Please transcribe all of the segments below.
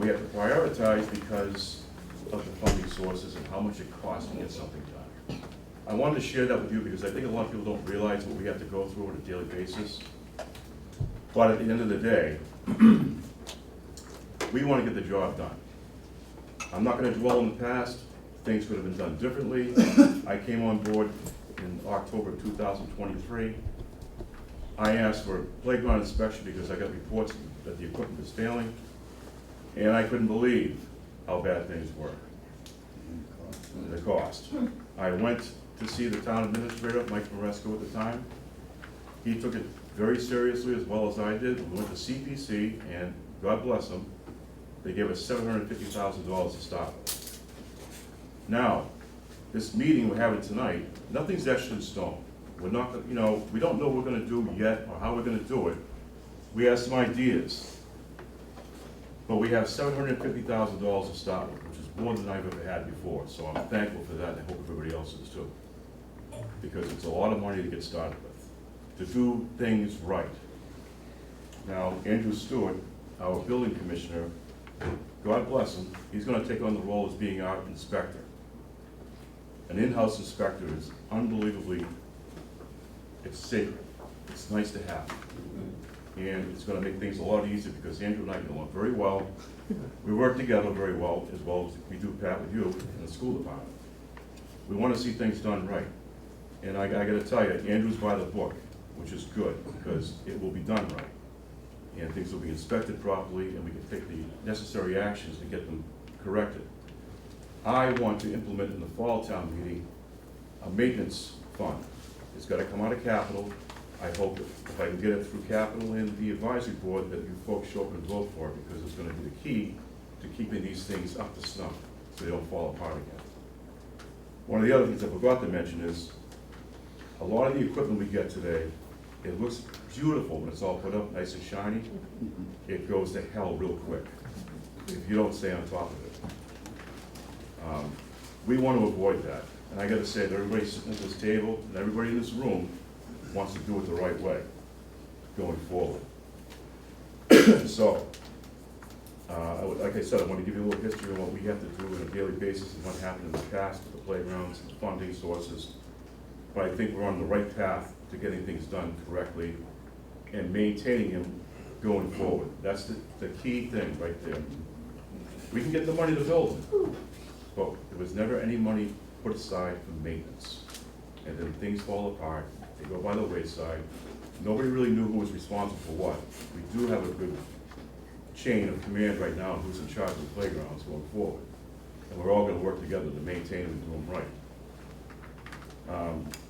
we have to prioritize because of the funding sources and how much it costs to get something done. I wanted to share that with you because I think a lot of people don't realize what we have to go through on a daily basis. But at the end of the day, we want to get the job done. I'm not going to dwell on the past. Things could have been done differently. I came on board in October of 2023. I asked for a playground inspection because I got reports that the equipment was failing, and I couldn't believe how bad things were. The cost. I went to see the town administrator, Mike Moresco, at the time. He took it very seriously, as well as I did. We went to CPC, and God bless them, they gave us $750,000 to start with. Now, this meeting we're having tonight, nothing's etched in stone. We're not, we don't know what we're gonna do yet or how we're gonna do it. We have some ideas. But we have $750,000 to start with, which is more than I've ever had before. So I'm thankful for that, and I hope everybody else is too. Because it's a lot of money to get started with, to do things right. Now, Andrew Stewart, our building commissioner, God bless him, he's gonna take on the role as being our inspector. An in-house inspector is unbelievably, it's sacred. It's nice to have. And it's gonna make things a lot easier because Andrew and I get along very well. We work together very well as we do, Pat, with you in the school department. We wanna see things done right. And I gotta tell you, Andrew's by the book, which is good because it will be done right. And things will be inspected properly and we can take the necessary actions to get them corrected. I want to implement in the fall town meeting a maintenance fund. It's gotta come out of capital. I hope if I can get it through capital and the advisory board that you folks show up and vote for it because it's gonna be the key to keeping these things up to snuff so they don't fall apart again. One of the other things I forgot to mention is a lot of the equipment we get today, it looks beautiful when it's all put up nice and shiny. It goes to hell real quick if you don't stay on top of it. We want to avoid that. And I gotta say that everybody sitting at this table and everybody in this room wants to do it the right way going forward. So, like I said, I want to give you a little history of what we have to do on a daily basis and what happened in the past with the playgrounds and the funding sources. But I think we're on the right path to getting things done correctly and maintaining them going forward. That's the key thing right there. We can get the money to build them, but there was never any money put aside for maintenance. And then things fall apart, they go by the wayside. Nobody really knew who was responsible for what. We do have a good chain of command right now who's in charge of the playgrounds going forward. And we're all gonna work together to maintain them and do them right.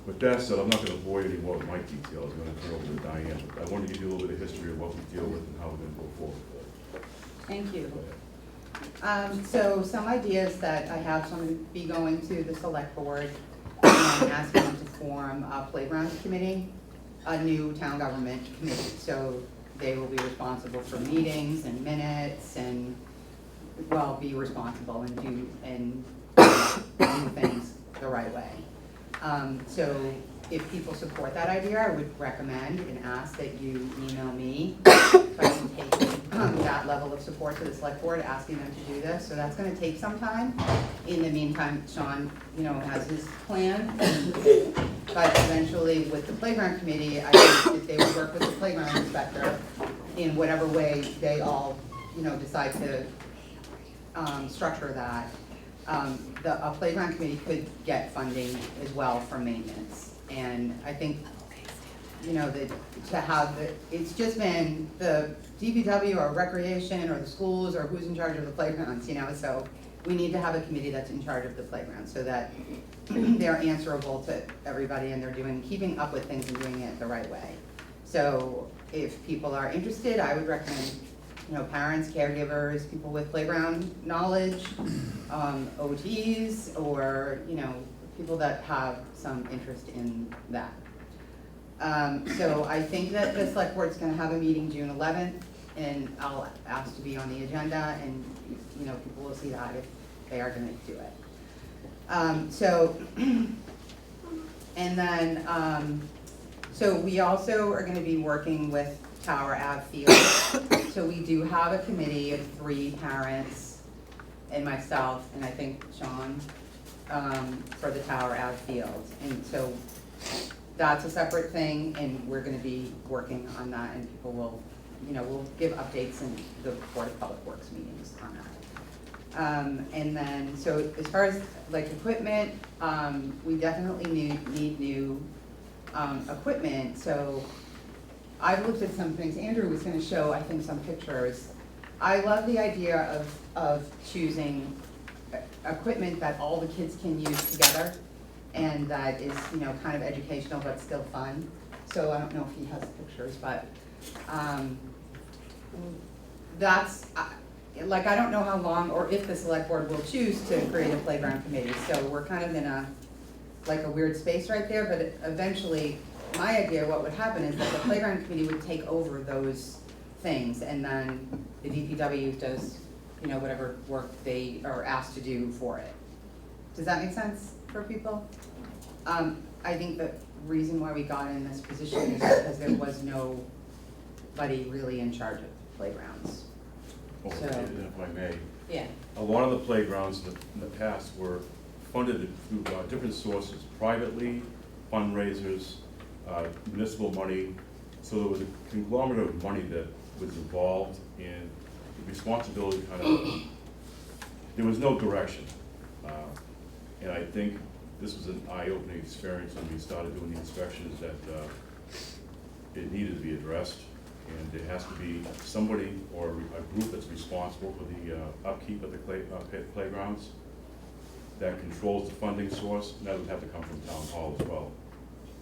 With that said, I'm not gonna bore you anymore with my details. I'm gonna turn it over to Diane. But I wanted to give you a little bit of history of what we deal with and how we're gonna go forward. Thank you. So some ideas that I have, so I'm going to be going to the select board and asking them to form a playgrounds committee, a new town government committee. So they will be responsible for meetings and minutes and, well, be responsible and do things the right way. So if people support that idea, I would recommend and ask that you email me so I can take that level of support to the select board, asking them to do this. So that's gonna take some time. In the meantime, Sean, has his plan. But eventually with the playground committee, I think that they would work with the playground inspector in whatever way they all, decide to structure that. A playground committee could get funding as well for maintenance. And I think, that to have it's just been the DPW or recreation or the schools or who's in charge of the playgrounds, so we need to have a committee that's in charge of the playground so that they're answerable to everybody and they're keeping up with things and doing it the right way. So if people are interested, I would recommend parents, caregivers, people with playground knowledge, OTs, or, people that have some interest in that. So I think that the select board's gonna have a meeting June 11th, and I'll ask to be on the agenda, and, people will see that if they are gonna do it. So we also are gonna be working with Tower Ave field. So we do have a committee of 3 parents and myself, and I think Sean, for the Tower Ave field. And so that's a separate thing, and we're gonna be working on that, and people will, we'll give updates in the Board of Public Works meetings on that. And then, so as far as like equipment, we definitely need new equipment. So I've looked at some things. Andrew was gonna show, I think, some pictures. I love the idea of choosing equipment that all the kids can use together and that is, kind of educational but still fun. So I don't know if he has pictures, but that's, like, I don't know how long or if the select board will choose to create a playground committee. So we're kind of in a weird space right there, but eventually, my idea, what would happen is that the playground committee would take over those things, and then the DPW does, whatever work they are asked to do for it. Does that make sense for people? I think the reason why we got in this position is because there was nobody really in charge of playgrounds. Oh, So- if I may, Yeah. a lot of the playgrounds in the past were funded through different sources, privately, fundraisers, municipal money. So there was a conglomerate of money that was involved in the responsibility there was no direction. And I think this was an eye-opening experience when we started doing the inspections that it needed to be addressed. And there has to be somebody or a group that's responsible for the upkeep of the playgrounds that controls the funding source, and that would have to come from town hall as well.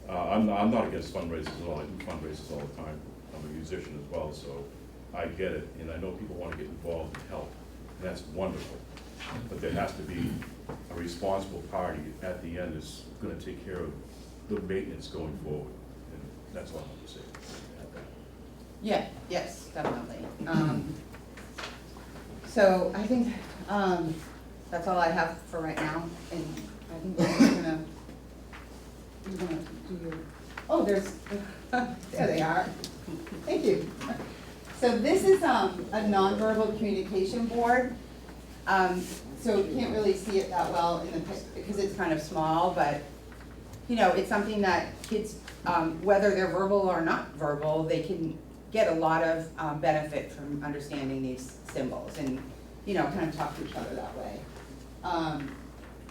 I'm not against fundraisers at all. I do fundraisers all the time. I'm a musician as well, so I get it, and I know people want to get involved and help, and that's wonderful. But there has to be a responsible party at the end that's going to take care of the maintenance going forward, and that's all I have to say. Yeah, yes, definitely. So I think that's all I have for right now, and I think we're gonna do your, oh, there's, there they are. Thank you. So this is a nonverbal communication board. So you can't really see it that well in the because it's kind of small, but it's something that kids, whether they're verbal or not verbal, they can get a lot of benefit from understanding these symbols and, kind of talk to each other that way.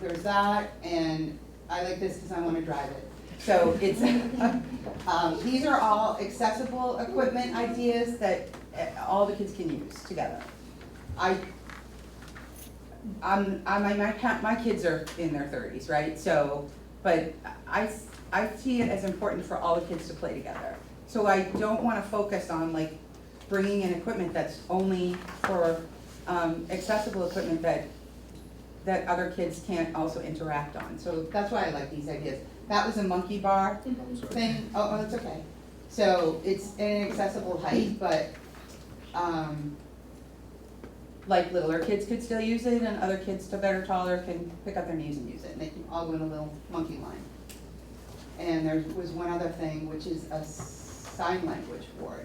There's that, and I like this because I want to drive it. So it's, these are all accessible equipment ideas that all the kids can use together. My kids are in their 30s, right? So, but I see it as important for all the kids to play together. So I don't want to focus on bringing in equipment that's only for accessible equipment that other kids can't also interact on. So that's why I like these ideas. That was a monkey bar thing. Oh, that's okay. So it's an accessible height, but littler kids could still use it, and other kids that are taller can pick up their knees and use it. And they can all go in a little monkey line. And there was one other thing, which is a sign language board.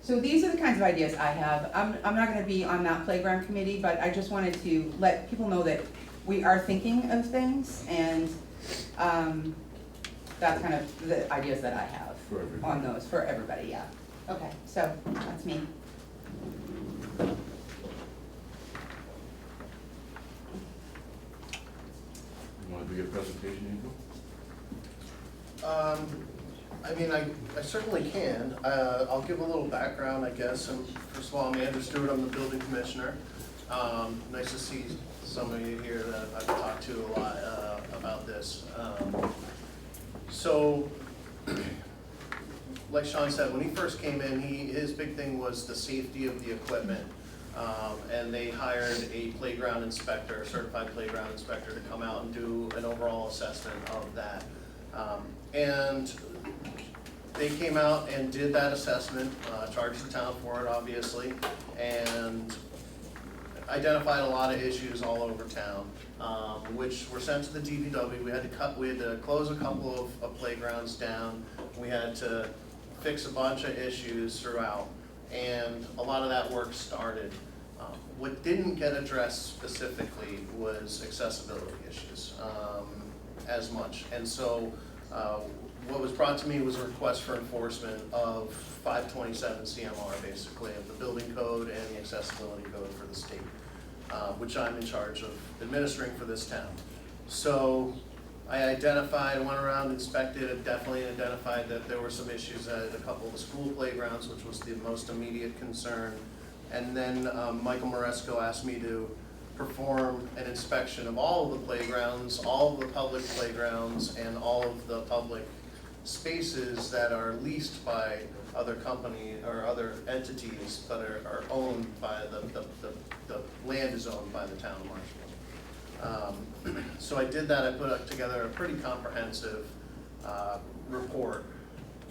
So these are the kinds of ideas I have. I'm not gonna be on that playground committee, but I just wanted to let people know that we are thinking of things, and that's kind of the ideas that I have on those, for everybody, yeah. Okay, so that's me. You want to do your presentation, Andrew? I certainly can. I'll give a little background, I guess. And first of all, I'm Andrew Stewart. I'm the building commissioner. Nice to see some of you here that I've talked to a lot about this. So, like Sean said, when he first came in, his big thing was the safety of the equipment. And they hired a playground inspector, a certified playground inspector, to come out and do an overall assessment of that. And they came out and did that assessment, charged the town for it, obviously, and identified a lot of issues all over town, which were sent to the DPW. We had to close a couple of playgrounds down. We had to fix a bunch of issues throughout, and a lot of that work started. What didn't get addressed specifically was accessibility issues as much. And so what was brought to me was a request for enforcement of 527 CMR, basically, of the building code and the accessibility code for the state, which I'm in charge of administering for this town. So I went around, inspected, and definitely identified that there were some issues at a couple of the school playgrounds, which was the most immediate concern. And then Michael Moresco asked me to perform an inspection of all of the playgrounds, all of the public playgrounds, and all of the public spaces that are leased by other companies or other entities, but are owned by the land is owned by the town of Marshfield. So I did that. I put together a pretty comprehensive report.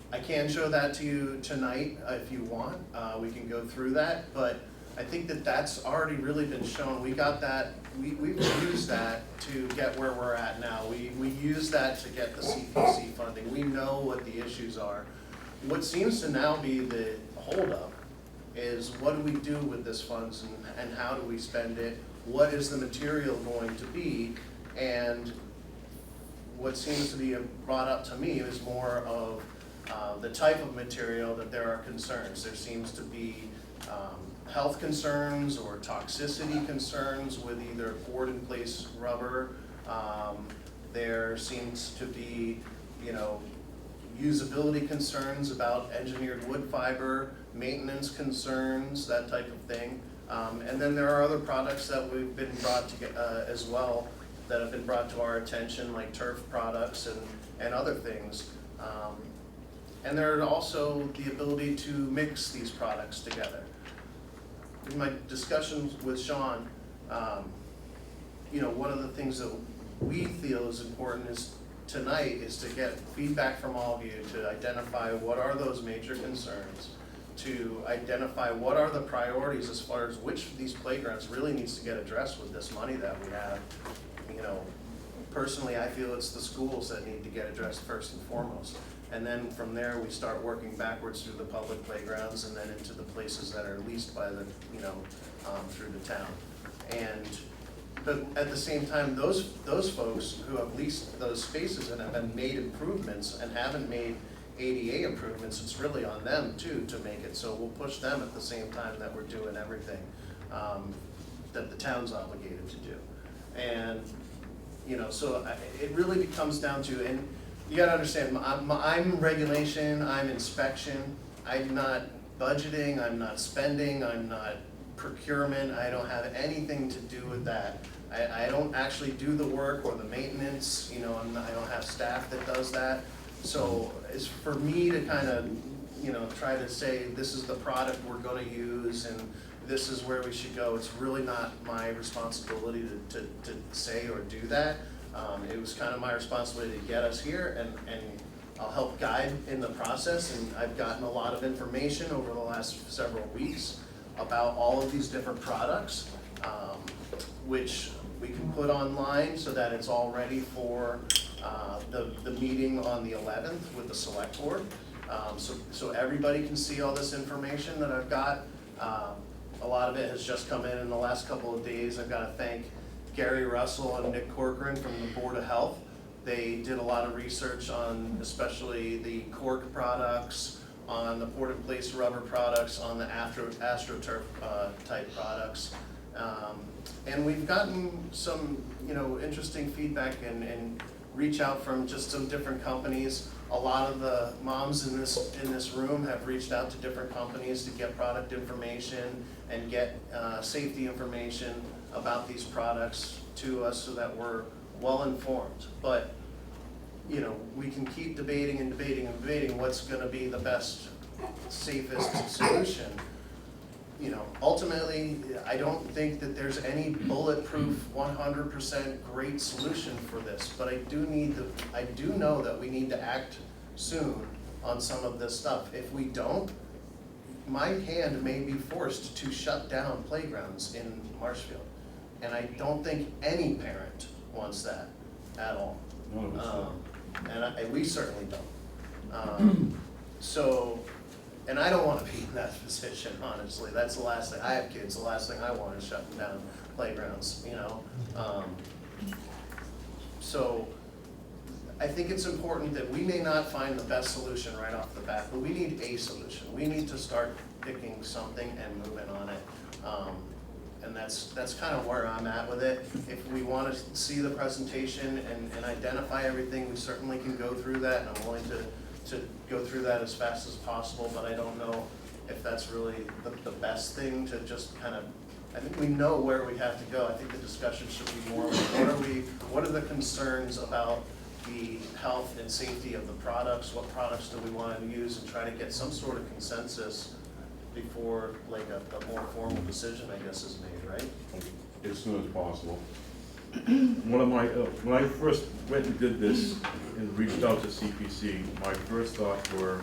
I can show that to you tonight if you want. We can go through that, but I think that that's already really been shown. We got that, we've used that to get where we're at now. We use that to get the CPC funding. We know what the issues are. What seems to now be the holdup is what do we do with this funds and how do we spend it? What is the material going to be? And what seems to be brought up to me is more of the type of material that there are concerns. There seems to be health concerns or toxicity concerns with either poured-in-place rubber. There seems to be, usability concerns about engineered wood fiber, maintenance concerns, that type of thing. And then there are other products that we've been brought to as well that have been brought to our attention, like turf products and other things. And there are also the ability to mix these products together. In my discussions with Sean, one of the things that we feel is important is tonight is to get feedback from all of you to identify what are those major concerns, to identify what are the priorities as far as which of these playgrounds really needs to get addressed with this money that we have. Personally, I feel it's the schools that need to get addressed first and foremost. And then from there, we start working backwards through the public playgrounds and then into the places that are leased by the, through the town. But at the same time, those folks who have leased those spaces and have made improvements and haven't made ADA improvements, it's really on them too to make it. So we'll push them at the same time that we're doing everything that the town's obligated to do. And, so it really comes down to, and you gotta understand, I'm regulation, I'm inspection, I'm not budgeting, I'm not spending, I'm not procurement, I don't have anything to do with that. I don't actually do the work or the maintenance, I don't have staff that does that. So it's for me to kind of, try to say this is the product we're gonna use and this is where we should go. It's really not my responsibility to say or do that. It was kind of my responsibility to get us here and I'll help guide in the process. And I've gotten a lot of information over the last several weeks about all of these different products, which we can put online so that it's all ready for the meeting on the 11th with the select board. So everybody can see all this information that I've got. A lot of it has just come in the last couple of days. I've got to thank Gary Russell and Nick Corcoran from the Board of Health. They did a lot of research on especially the cork products, on the poured-in-place rubber products, on the AstroTurf type products. And we've gotten some, interesting feedback and reach out from just some different companies. A lot of the moms in this room have reached out to different companies to get product information and get safety information about these products to us so that we're well informed. But we can keep debating and debating and debating what's going to be the best, safest solution. Ultimately, I don't think that there's any bulletproof 100% great solution for this, but I do know that we need to act soon on some of this stuff. If we don't, my hand may be forced to shut down playgrounds in Marshfield. And I don't think any parent wants that at all. None of us do. And we certainly don't. So, and I don't wanna be in that position, honestly. That's the last thing, I have kids, the last thing I want is shutting down playgrounds, you know? So, I think it's important that we may not find the best solution right off the bat, but we need a solution. We need to start picking something and moving on it. And that's kind of where I'm at with it. If we want to see the presentation and identify everything, we certainly can go through that, and I'm willing to go through that as fast as possible, but I don't know if that's really the best thing to just kind of, I think we know where we have to go. I think the discussion should be more, what are the concerns about the health and safety of the products? What products do we want to use, and try to get some sort of consensus before like a more formal decision, I guess, is made, right? As soon as possible. One of my, when I first went and did this and reached out to CPC, my first thoughts were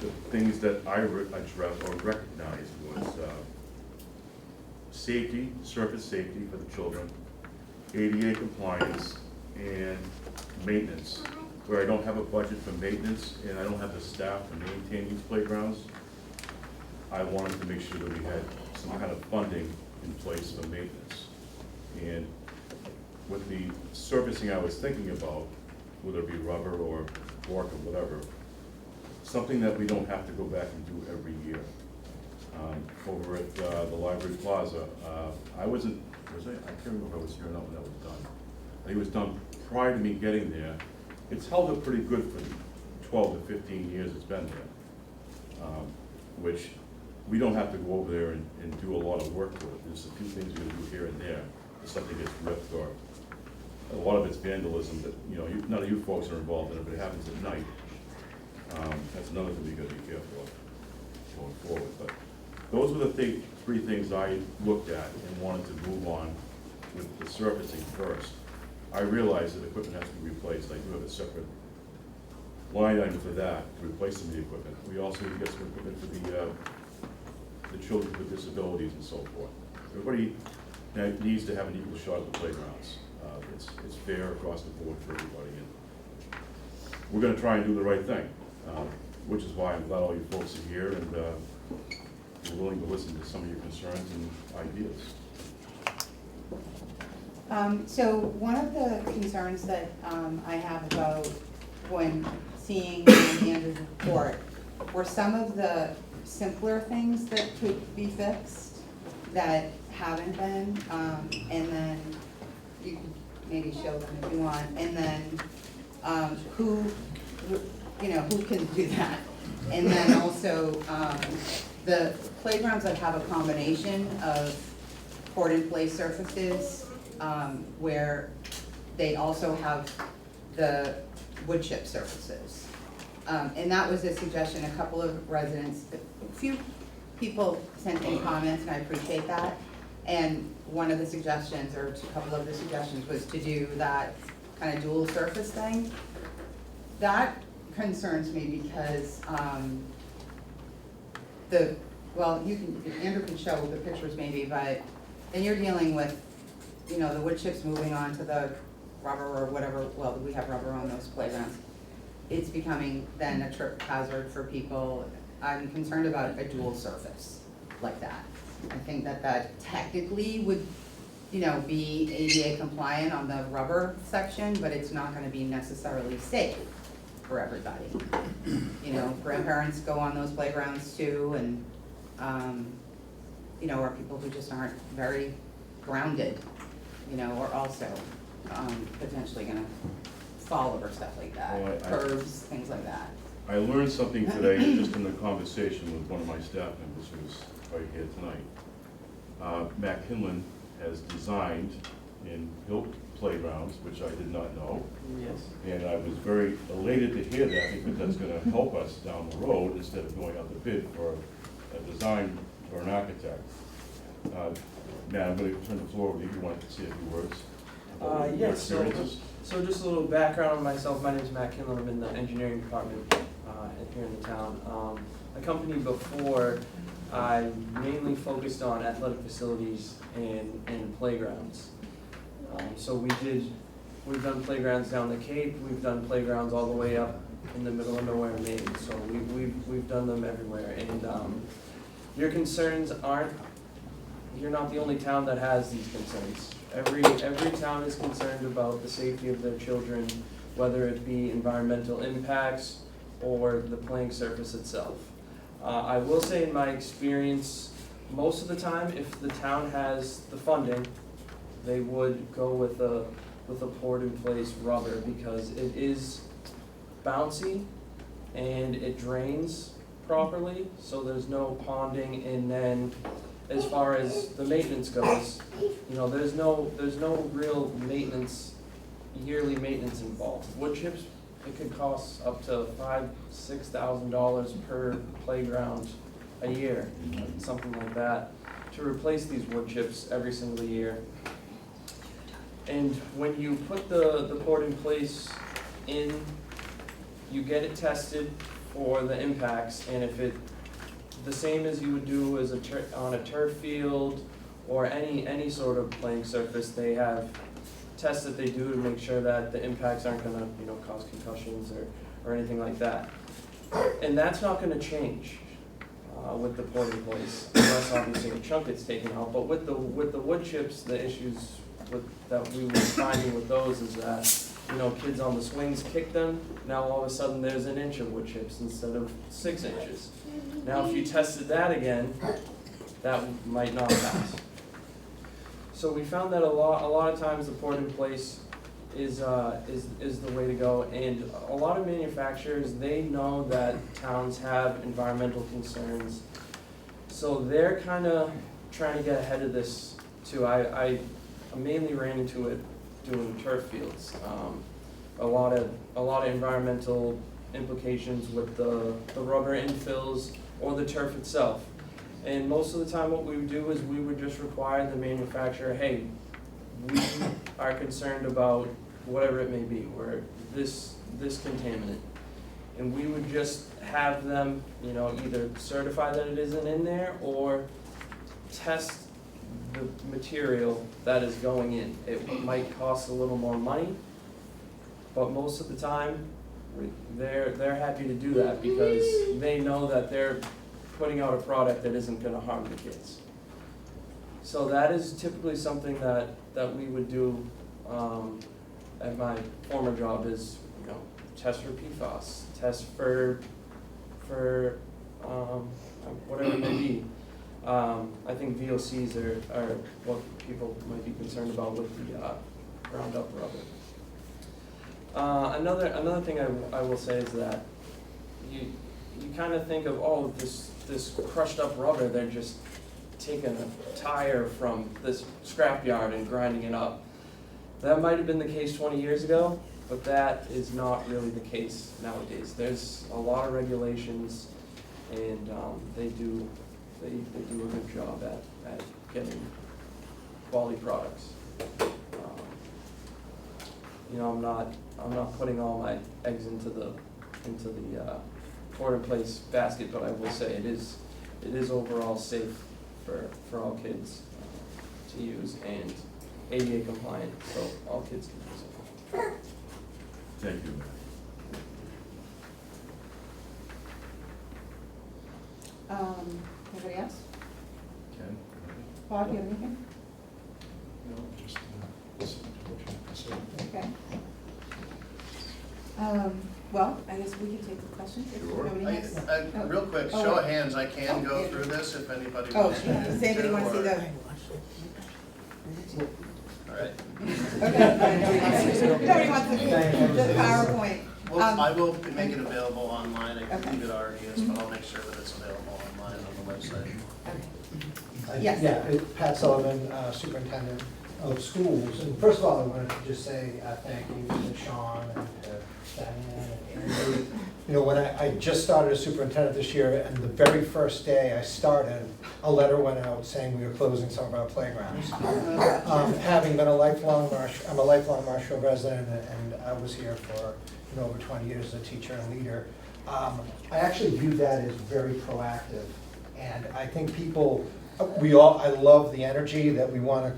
the things that I addressed or recognized was safety, surface safety for the children, ADA compliance, and maintenance. Where I don't have a budget for maintenance and I don't have the staff to maintain these playgrounds, I wanted to make sure that we had some kind of funding in place for maintenance. And with the surfacing I was thinking about, whether it be rubber or cork or whatever, something that we don't have to go back and do every year. Over at the Library Plaza, I can't remember if I was here or not when that was done. I think it was done prior to me getting there. It's held up pretty good for the 12 to 15 years it's been there, which we don't have to go over there and do a lot of work to it. There's a few things we can do here and there if something gets ripped, or a lot of it's vandalism that, you know, none of you folks are involved in it, but it happens at night. That's another thing we gotta be careful of going forward. But those were the three things I looked at and wanted to move on with the surfacing first. I realize that equipment has to be replaced. I do have a separate line item for that, to replace some of the equipment. We also need to get some equipment for the children with disabilities and so forth. Everybody needs to have an equal shot at the playgrounds. It's fair across the board for everybody. And we're gonna try and do the right thing, which is why I'm glad all you folks are here and we're willing to listen to some of your concerns and ideas. So one of the concerns that I have about when seeing Andrew's report were some of the simpler things that could be fixed that haven't been, and then you can maybe show them if you want, and then who can do that? And then also the playgrounds that have a combination of poured-in-place surfaces, where they also have the wood chip surfaces. And that was a suggestion. A couple of residents, a few people sent in comments, and I appreciate that. And one of the suggestions, or a couple of the suggestions, was to do that kind of dual surface thing. That concerns me because Andrew can show the pictures maybe, but then you're dealing with, you know, the wood chips moving on to the rubber or whatever. Well, we have rubber on those playgrounds. It's becoming then a trip hazard for people. I'm concerned about a dual surface like that. I think that technically would, you know, be ADA compliant on the rubber section, but it's not gonna be necessarily safe for everybody. You know, grandparents go on those playgrounds too, and, you know, or people who just aren't very grounded, you know, are also potentially gonna fall over stuff like that, Well, curves, things like that. I learned something today just in the conversation with one of my staff members who's right here tonight. Matt Kinlan has designed and built playgrounds, which I did not know. Yes. And I was very elated to hear that, because that's gonna help us down the road instead of going out to bid for a design or an architect. Matt, I'm gonna turn the floor over to you. You wanted to say a few words about your Yes, experiences? so just a little background on myself. My name is Matt Kinlan. I'm in the engineering department here in the town. A company before, I mainly focused on athletic facilities and playgrounds. So we've done playgrounds down the Cape, we've done playgrounds all the way up in the middle of nowhere, Maine. So we've done them everywhere. And your concerns aren't, you're not the only town that has these concerns. Every town is concerned about the safety of their children, whether it be environmental impacts or the playing surface itself. I will say in my experience, most of the time, if the town has the funding, they would go with a poured in place rubber because it is bouncy and it drains properly, so there's no ponding. And then as far as the maintenance goes, you know, there's no real maintenance, yearly maintenance involved. Wood chips, it could cost up to $5,000-6,000 per playground a year, something like that, to replace these wood chips every single year. And when you put the poured in place in, you get it tested for the impacts, and if it, the same as you would do as on a turf field or any sort of playing surface, they have tests that they do to make sure that the impacts aren't gonna, you know, cause concussions or anything like that. And that's not gonna change with the poured in place, unless obviously a chunk gets taken out. But with the wood chips, the issues that we were finding with those is that, you know, kids on the swings kick them, now all of a sudden there's an inch of wood chips instead of 6 inches. Now if you tested that again, that might not pass. So we found that a lot of times the poured in place is the way to go, and a lot of manufacturers, they know that towns have environmental concerns, so they're kind of trying to get ahead of this too. I mainly ran into it doing turf fields. A lot of environmental implications with the rubber infills or the turf itself. And most of the time what we would do is we would just require the manufacturer, hey, we are concerned about whatever it may be, where this contaminant. And we would just have them, you know, either certify that it isn't in there or test the material that is going in. It might cost a little more money, but most of the time, they're happy to do that because they know that they're putting out a product that isn't gonna harm the kids. So that is typically something that we would do at my former job is, you know, test for PFAS, test for whatever it may be. I think VOCs are what people might be concerned about with the Roundup rubber. Another thing I will say is that you kind of think of, oh, this crushed up rubber, they're just taking a tire from this scrapyard and grinding it up. That might have been the case 20 years ago, but that is not really the case nowadays. There's a lot of regulations, and they do a good job at getting quality products. You know, I'm not putting all my eggs into the poured in place basket, but I will say it is overall safe for all kids to use and ADA compliant, so all kids can use it. Thank you. Anybody else? Ken? Bob, do you have anything? No, just listening to what you have to say. Okay. Well, I guess we can take the questions if Sure. nobody has. Real quick, Oh, show of wait. hands, I can Oh, go yeah. through this if anybody Oh, wants to. does anybody want to see or- the? All right. Okay. Nobody wants the PowerPoint. Well, I will make it available online, I Okay. believe it already is, but I'll make sure that it's available online on the website. Okay. Yes. Yeah, Pat Sullivan, Superintendent of Schools. And first of all, I wanted to just say thank you to Sean and to Diane and Andrew. You know, when I just started as superintendent this year, and the very first day I started, a letter went out saying we were closing some of our playgrounds. Having been I'm a lifelong Marshfield resident, and I was here for over 20 years as a teacher and leader. I actually view that as very proactive. And I think people, I love the energy that we wanna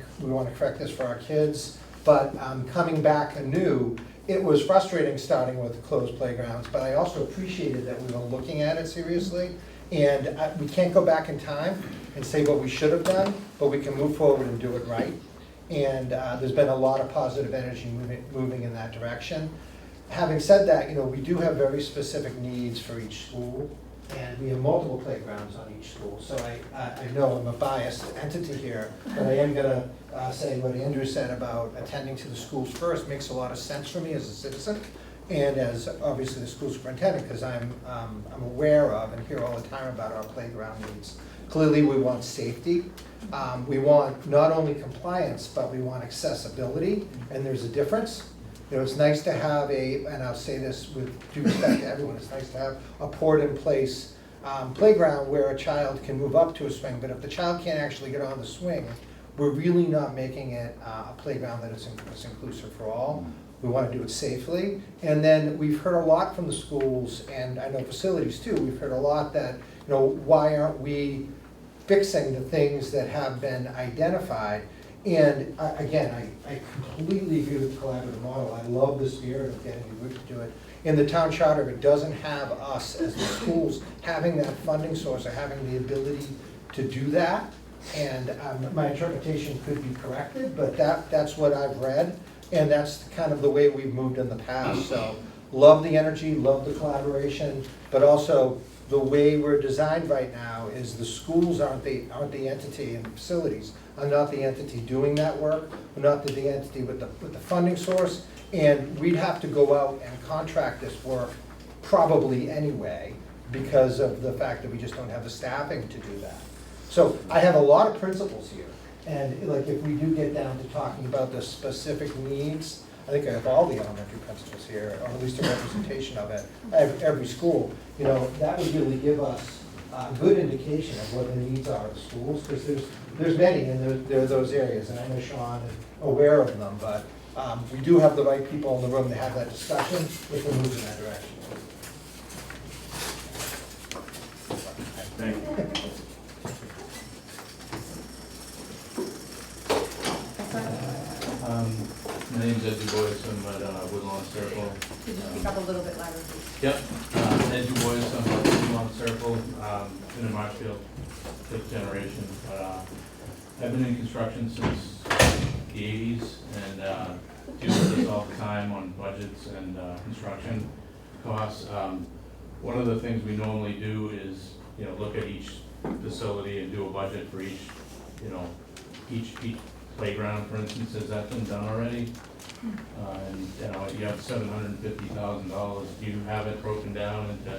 correct this for our kids, but coming back anew, it was frustrating starting with closed playgrounds, but I also appreciated that we were looking at it seriously. And we can't go back in time and say what we should have done, but we can move forward and do it right. And there's been a lot of positive energy moving in that direction. Having said that, we do have very specific needs for each school, and we have multiple playgrounds on each school. So I know I'm a biased entity here, but I am gonna say what Andrew said about attending to the schools first makes a lot of sense for me as a citizen, and as obviously the school superintendent, because I'm aware of and hear all the time about our playground needs. Clearly, we want safety. We want not only compliance, but we want accessibility, and there's a difference. It's nice to have and I'll say this with due respect to everyone, it's nice to have a poured-in-place playground where a child can move up to a swing, but if the child can't actually get on the swing, we're really not making it a playground that is inclusive for all. We want to do it safely. And then we've heard a lot from the schools, and I know facilities too, we've heard a lot that, why aren't we fixing the things that have been identified? And again, I completely agree with the collaborative model. I love the spirit of getting a group to do it. In the town charter, it doesn't have us as the schools having that funding source or having the ability to do that. And my interpretation could be corrected, but that's what I've read. And that's kind of the way we've moved in the past. So love the energy, love the collaboration, but also the way we're designed right now is the schools aren't the entity, and the facilities are not the entity doing that work. We're not the entity with the funding source, and we'd have to go out and contract this work probably anyway because of the fact that we just don't have the staffing to do that. So I have a lot of principles here, and like if we do get down to talking about the specific needs, I think I have all the elementary principals here, or at least a representation of it, every school. That would really give us a good indication of what the needs are of the schools, because there's many, and there are those areas, and I know Sean is aware of them, but we do have the right people in the room to have that discussion if we move in that direction. Thank you. My name's Ed Du Bois, I'm at Woodlawn Circle. Could you speak up a little bit louder, please? Yep, Ed Du Bois, I'm at Woodlawn Circle, been in Marshfield, fifth generation, but I've been in construction since the 80s and deal with this all the time on budgets and construction costs. One of the things we normally do is, look at each facility and do a budget for each playground, for instance. Has that been done already? And you have $750,000. Do you have it broken down into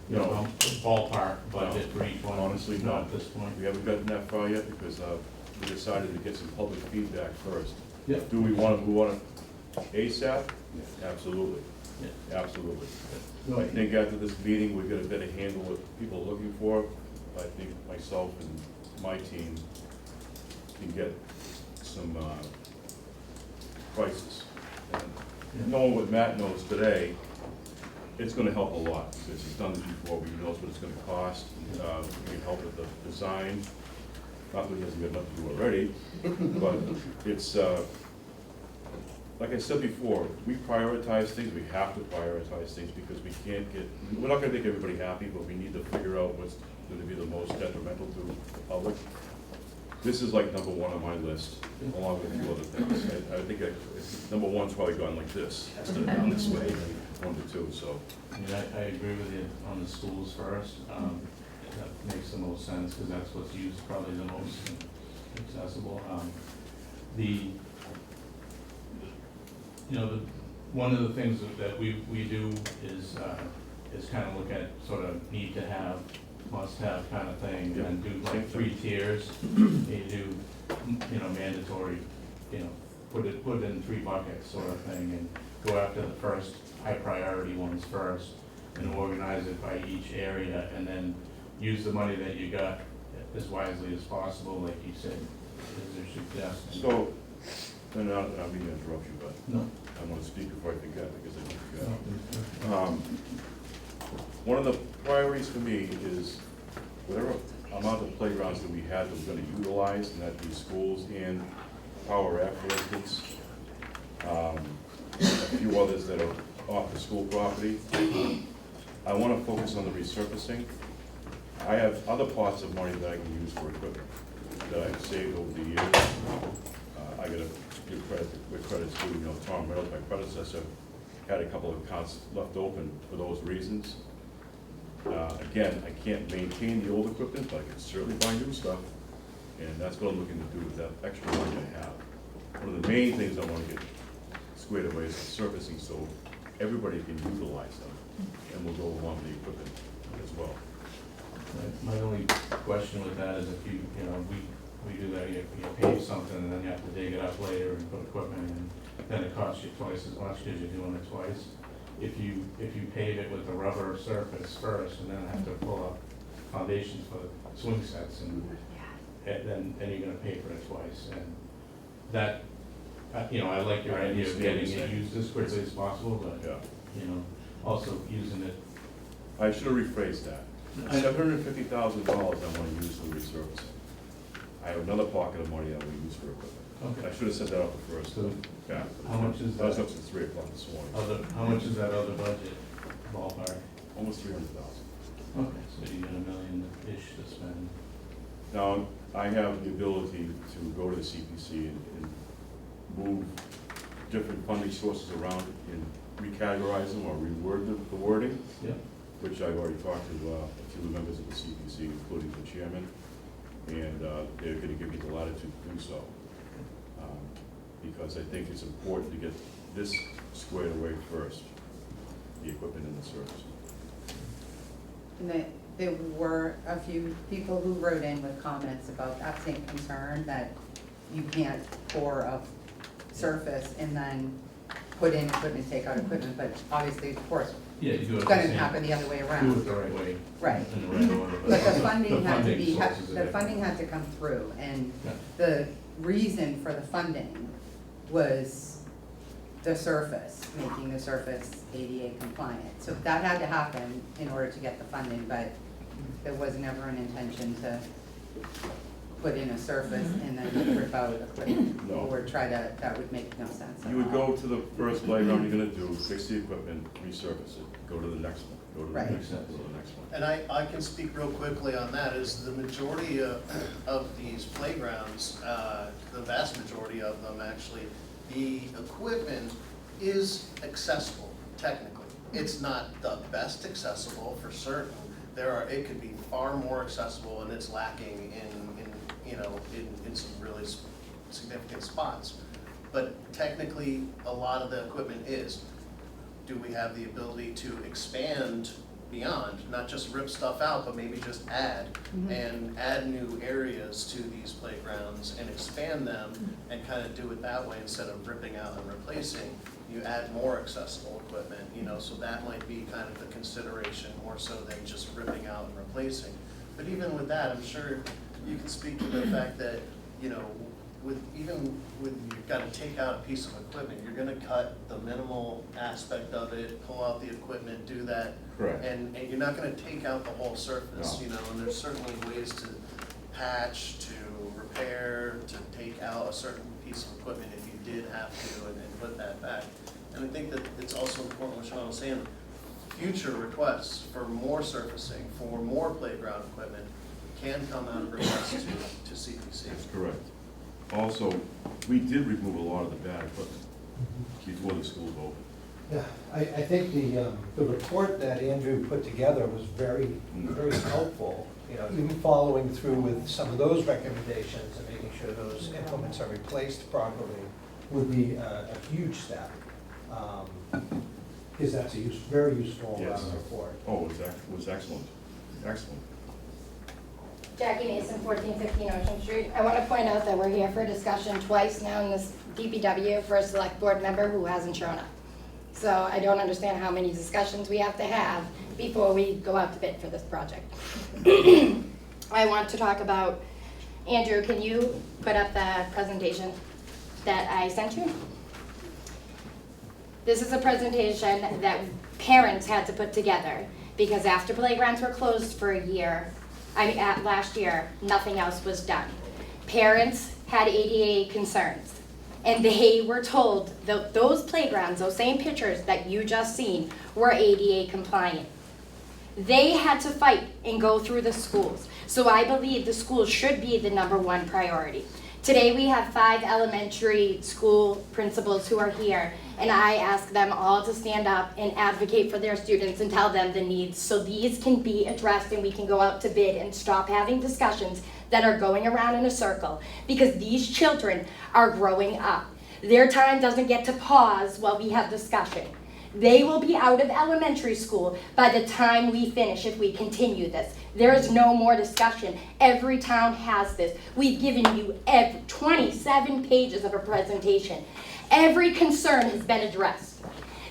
No. ballpark budget for each one? Honestly, Not not. at this point. We haven't gotten that far yet because we decided to get some public feedback first. Yep. Do we want to move on ASAP? Absolutely, Yeah. absolutely. I think after this meeting, we've got a better handle what people are looking for. I think myself and my team can get some prices. And knowing what Matt knows today, it's gonna help a lot, because he's done this before, he knows what it's gonna cost. We can help with the design, not that he hasn't got enough to do already, but it's, like I said before, we prioritize things, we have to prioritize things, because we can't we're not gonna make everybody happy, but we need to figure out what's gonna be the most detrimental to the public. This is like number one on my list, along with a few other things. I think number one's probably gone like this, instead of down this way, one to two, so. I agree with you on the schools first. That makes the most sense, because that's what's used probably the most accessible. One of the things that we do is kind of look at sort of need to have, must have kind of thing, and do like 3 tiers. You do, mandatory, put it in 3 buckets sort of thing, and go after the first high priority ones first, and organize it by each area, and then use the money that you got as wisely as possible, like you said, as your suggestion. So, and I don't mean to interrupt you, but No. I want to speak before I forget, because I No. don't forget. one of the priorities for me is whatever amount of playgrounds that we had that we're gonna utilize, and that'd be schools and Power Ave, for instance. A few others that are off the school property. I wanna focus on the resurfacing. I have other pots of money that I can use for equipment that I've saved over the years. I gotta give credit where credit's due, Tom Reynolds, my predecessor, had a couple of accounts left open for those reasons. Again, I can't maintain the old equipment, but I can certainly buy new stuff, and that's what I'm looking to do with that extra money I have. One of the main things I wanna get squared away is the surfacing, so everybody can utilize them, and we'll go along with the equipment as well. My only question with that is if you know, we do that, you pave something and then you have to dig it up later and put equipment in, then it costs you twice as much because you're doing it twice. If you pave it with a rubber surface first and then have to pull up foundations for the swing sets and then you're gonna pay for it twice. And that, I like your idea of getting it used as quickly as possible, but, Yeah. Also using it. I should have rephrased that. $750,000 I wanna use for resurfacing. I have another pocket of money I will use for equipment. Okay. I should have said that off the first. So Yeah. how much is I was that? up since 3 o'clock this morning. How much is that other budget ballpark? Almost 300,000. Okay, so you got $1 million-ish to spend. Now, I have the ability to go to the CPC and move different funding sources around and recategorize them or reword the wording, Yeah. which I've already talked to a few members of the CPC, including the chairman, and they're gonna give me the latitude to do so. Because I think it's important to get this squared away first, the equipment and the service. And there were a few people who wrote in with comments about that same concern, that you can't pour a surface and then put in equipment, take out equipment, but obviously, of course, Yeah, you do it it's the gonna same- happen the other way Do it around. the right way. Right. In the right order. But the funding had to be, sources are the different. funding had to come through, and Yeah. the reason for the funding was the surface, making the surface ADA compliant. So that had to happen in order to get the funding, but there was never an intention to put in a surface and then rip out equipment. No. Or try to, that would make no sense at You would all. go to the first playground you're gonna do, fix the equipment, resurface it, go to the next one, go to the Right. next one, go to the next one. And I can speak real quickly on that, is the majority of these playgrounds, the vast majority of them actually, the equipment is accessible, technically. It's not the best accessible for certain. It could be far more accessible, and it's lacking in some really significant spots. But technically, a lot of the equipment is. Do we have the ability to expand beyond, not just rip stuff out, but maybe just add, and add new areas to these playgrounds and expand them and kind of do it that way instead of ripping out and replacing? You add more accessible equipment, so that might be kind of the consideration more so than just ripping out and replacing. But even with that, I'm sure you can speak to the fact that, you've got to take out a piece of equipment, you're gonna cut the minimal aspect of it, pull out the equipment, do that. Correct. And you're not gonna take out the whole surface, No. and there's certainly ways to patch, to repair, to take out a certain piece of equipment if you did have to, and then put that back. And I think that it's also important, what Sean was saying, future requests for more surfacing, for more playground equipment can come out of requests to CPC. That's correct. Also, we did remove a lot of the bad equipment before the schools opened. Yeah, I think the report that Andrew put together was very, very helpful, even following through with some of those recommendations and making sure those implements are replaced properly would be a huge step. Because that's a very useful Yes. report. Oh, it was excellent, excellent. Jackie Mason, 1415 Ocean Street. I want to point out that we're here for discussion twice now in this DPW for a select board member who hasn't shown up. So I don't understand how many discussions we have to have before we go out to bid for this project. I want to talk about, Andrew, can you put up the presentation that I sent you? This is a presentation that parents had to put together because after playgrounds were closed for a year, last year, nothing else was done. Parents had ADA concerns, and they were told that those playgrounds, those same pictures that you just seen, were ADA compliant. They had to fight and go through the schools. So I believe the schools should be the #1 priority. Today we have 5 elementary school principals who are here, and I ask them all to stand up and advocate for their students and tell them the needs so these can be addressed and we can go out to bid and stop having discussions that are going around in a circle, because these children are growing up. Their time doesn't get to pause while we have discussion. They will be out of elementary school by the time we finish if we continue this. There is no more discussion. Every town has this. We've given you 27 pages of a presentation. Every concern has been addressed.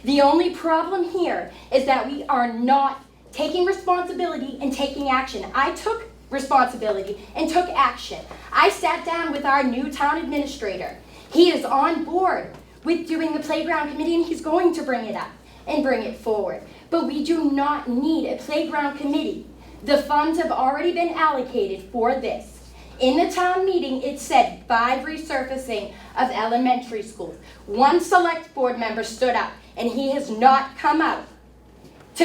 The only problem here is that we are not taking responsibility and taking action. I took responsibility and took action. I sat down with our new town administrator. He is on board with doing the playground committee, and he's going to bring it up and bring it forward. But we do not need a playground committee. The funds have already been allocated for this. In the town meeting, it said 5 resurfacing of elementary schools. 1 select board member stood up, and he has not come out for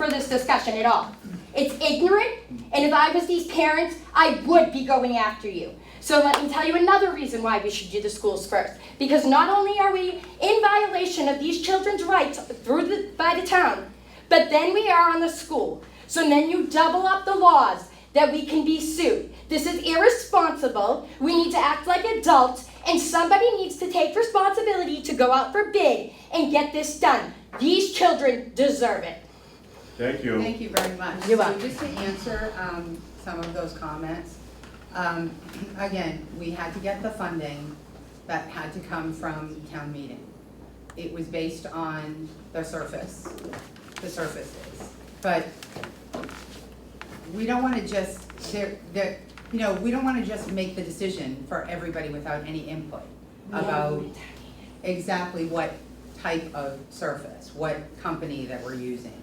this discussion at all. It's ignorant, and if I was these parents, I would be going after you. So let me tell you another reason why we should do the schools first. Because not only are we in violation of these children's rights by the town, but then we are on the school. So then you double up the laws that we can be sued. This is irresponsible. We need to act like adults, and somebody needs to take responsibility to go out for bid and get this done. These children deserve it. Thank you. Thank you very much. You're So welcome. just to answer some of those comments, again, we had to get the funding that had to come from town meeting. It was based on the surfaces. But we don't want to just, we don't want to just make the decision for everybody without any input about exactly what type of surface, what company that we're using,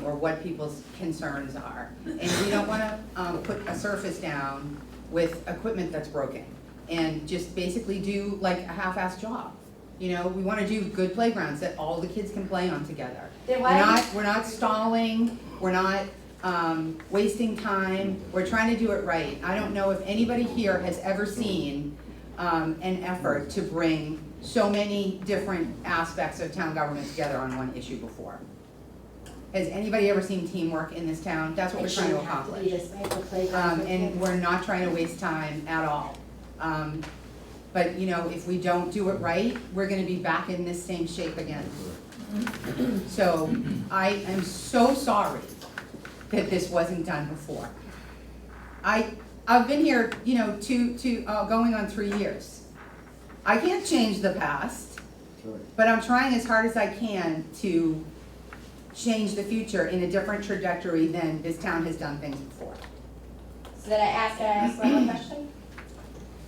or what people's concerns are. And we don't want to put a surface down with equipment that's broken and just basically do like a half-assed job. We want to do good playgrounds that all the kids can play on together. Then why- We're not stalling, we're not wasting time, we're trying to do it right. I don't know if anybody here has ever seen an effort to bring so many different aspects of town government together on one issue before. Has anybody ever seen teamwork in this town? That's what we're trying to accomplish. And we're not trying to waste time at all. But if we don't do it right, we're gonna be back in this same shape again. So I am so sorry that this wasn't done before. I've been here, going on 3 years. I can't change the past, but I'm trying as hard as I can to change the future in a different trajectory than this town has done things before. So then can I ask one more question?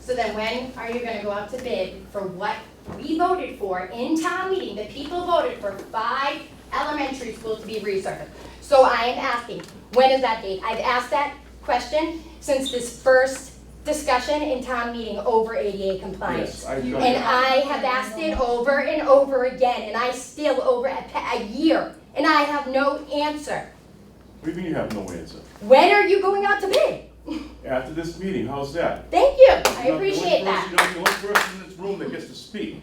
So then when are you gonna go out to bid for what we voted for in town meeting? The people voted for 5 elementary schools to be resurfaced. So I am asking, when is that date? I've asked that question since this first discussion in town meeting over ADA compliance. Yes, And I have asked it over and over again, and I still over a year, and I have no answer. What do you mean you have no answer? When are you going out to bid? After this meeting, how's that? Thank you, I appreciate that. You're the only person in this room that gets to speak.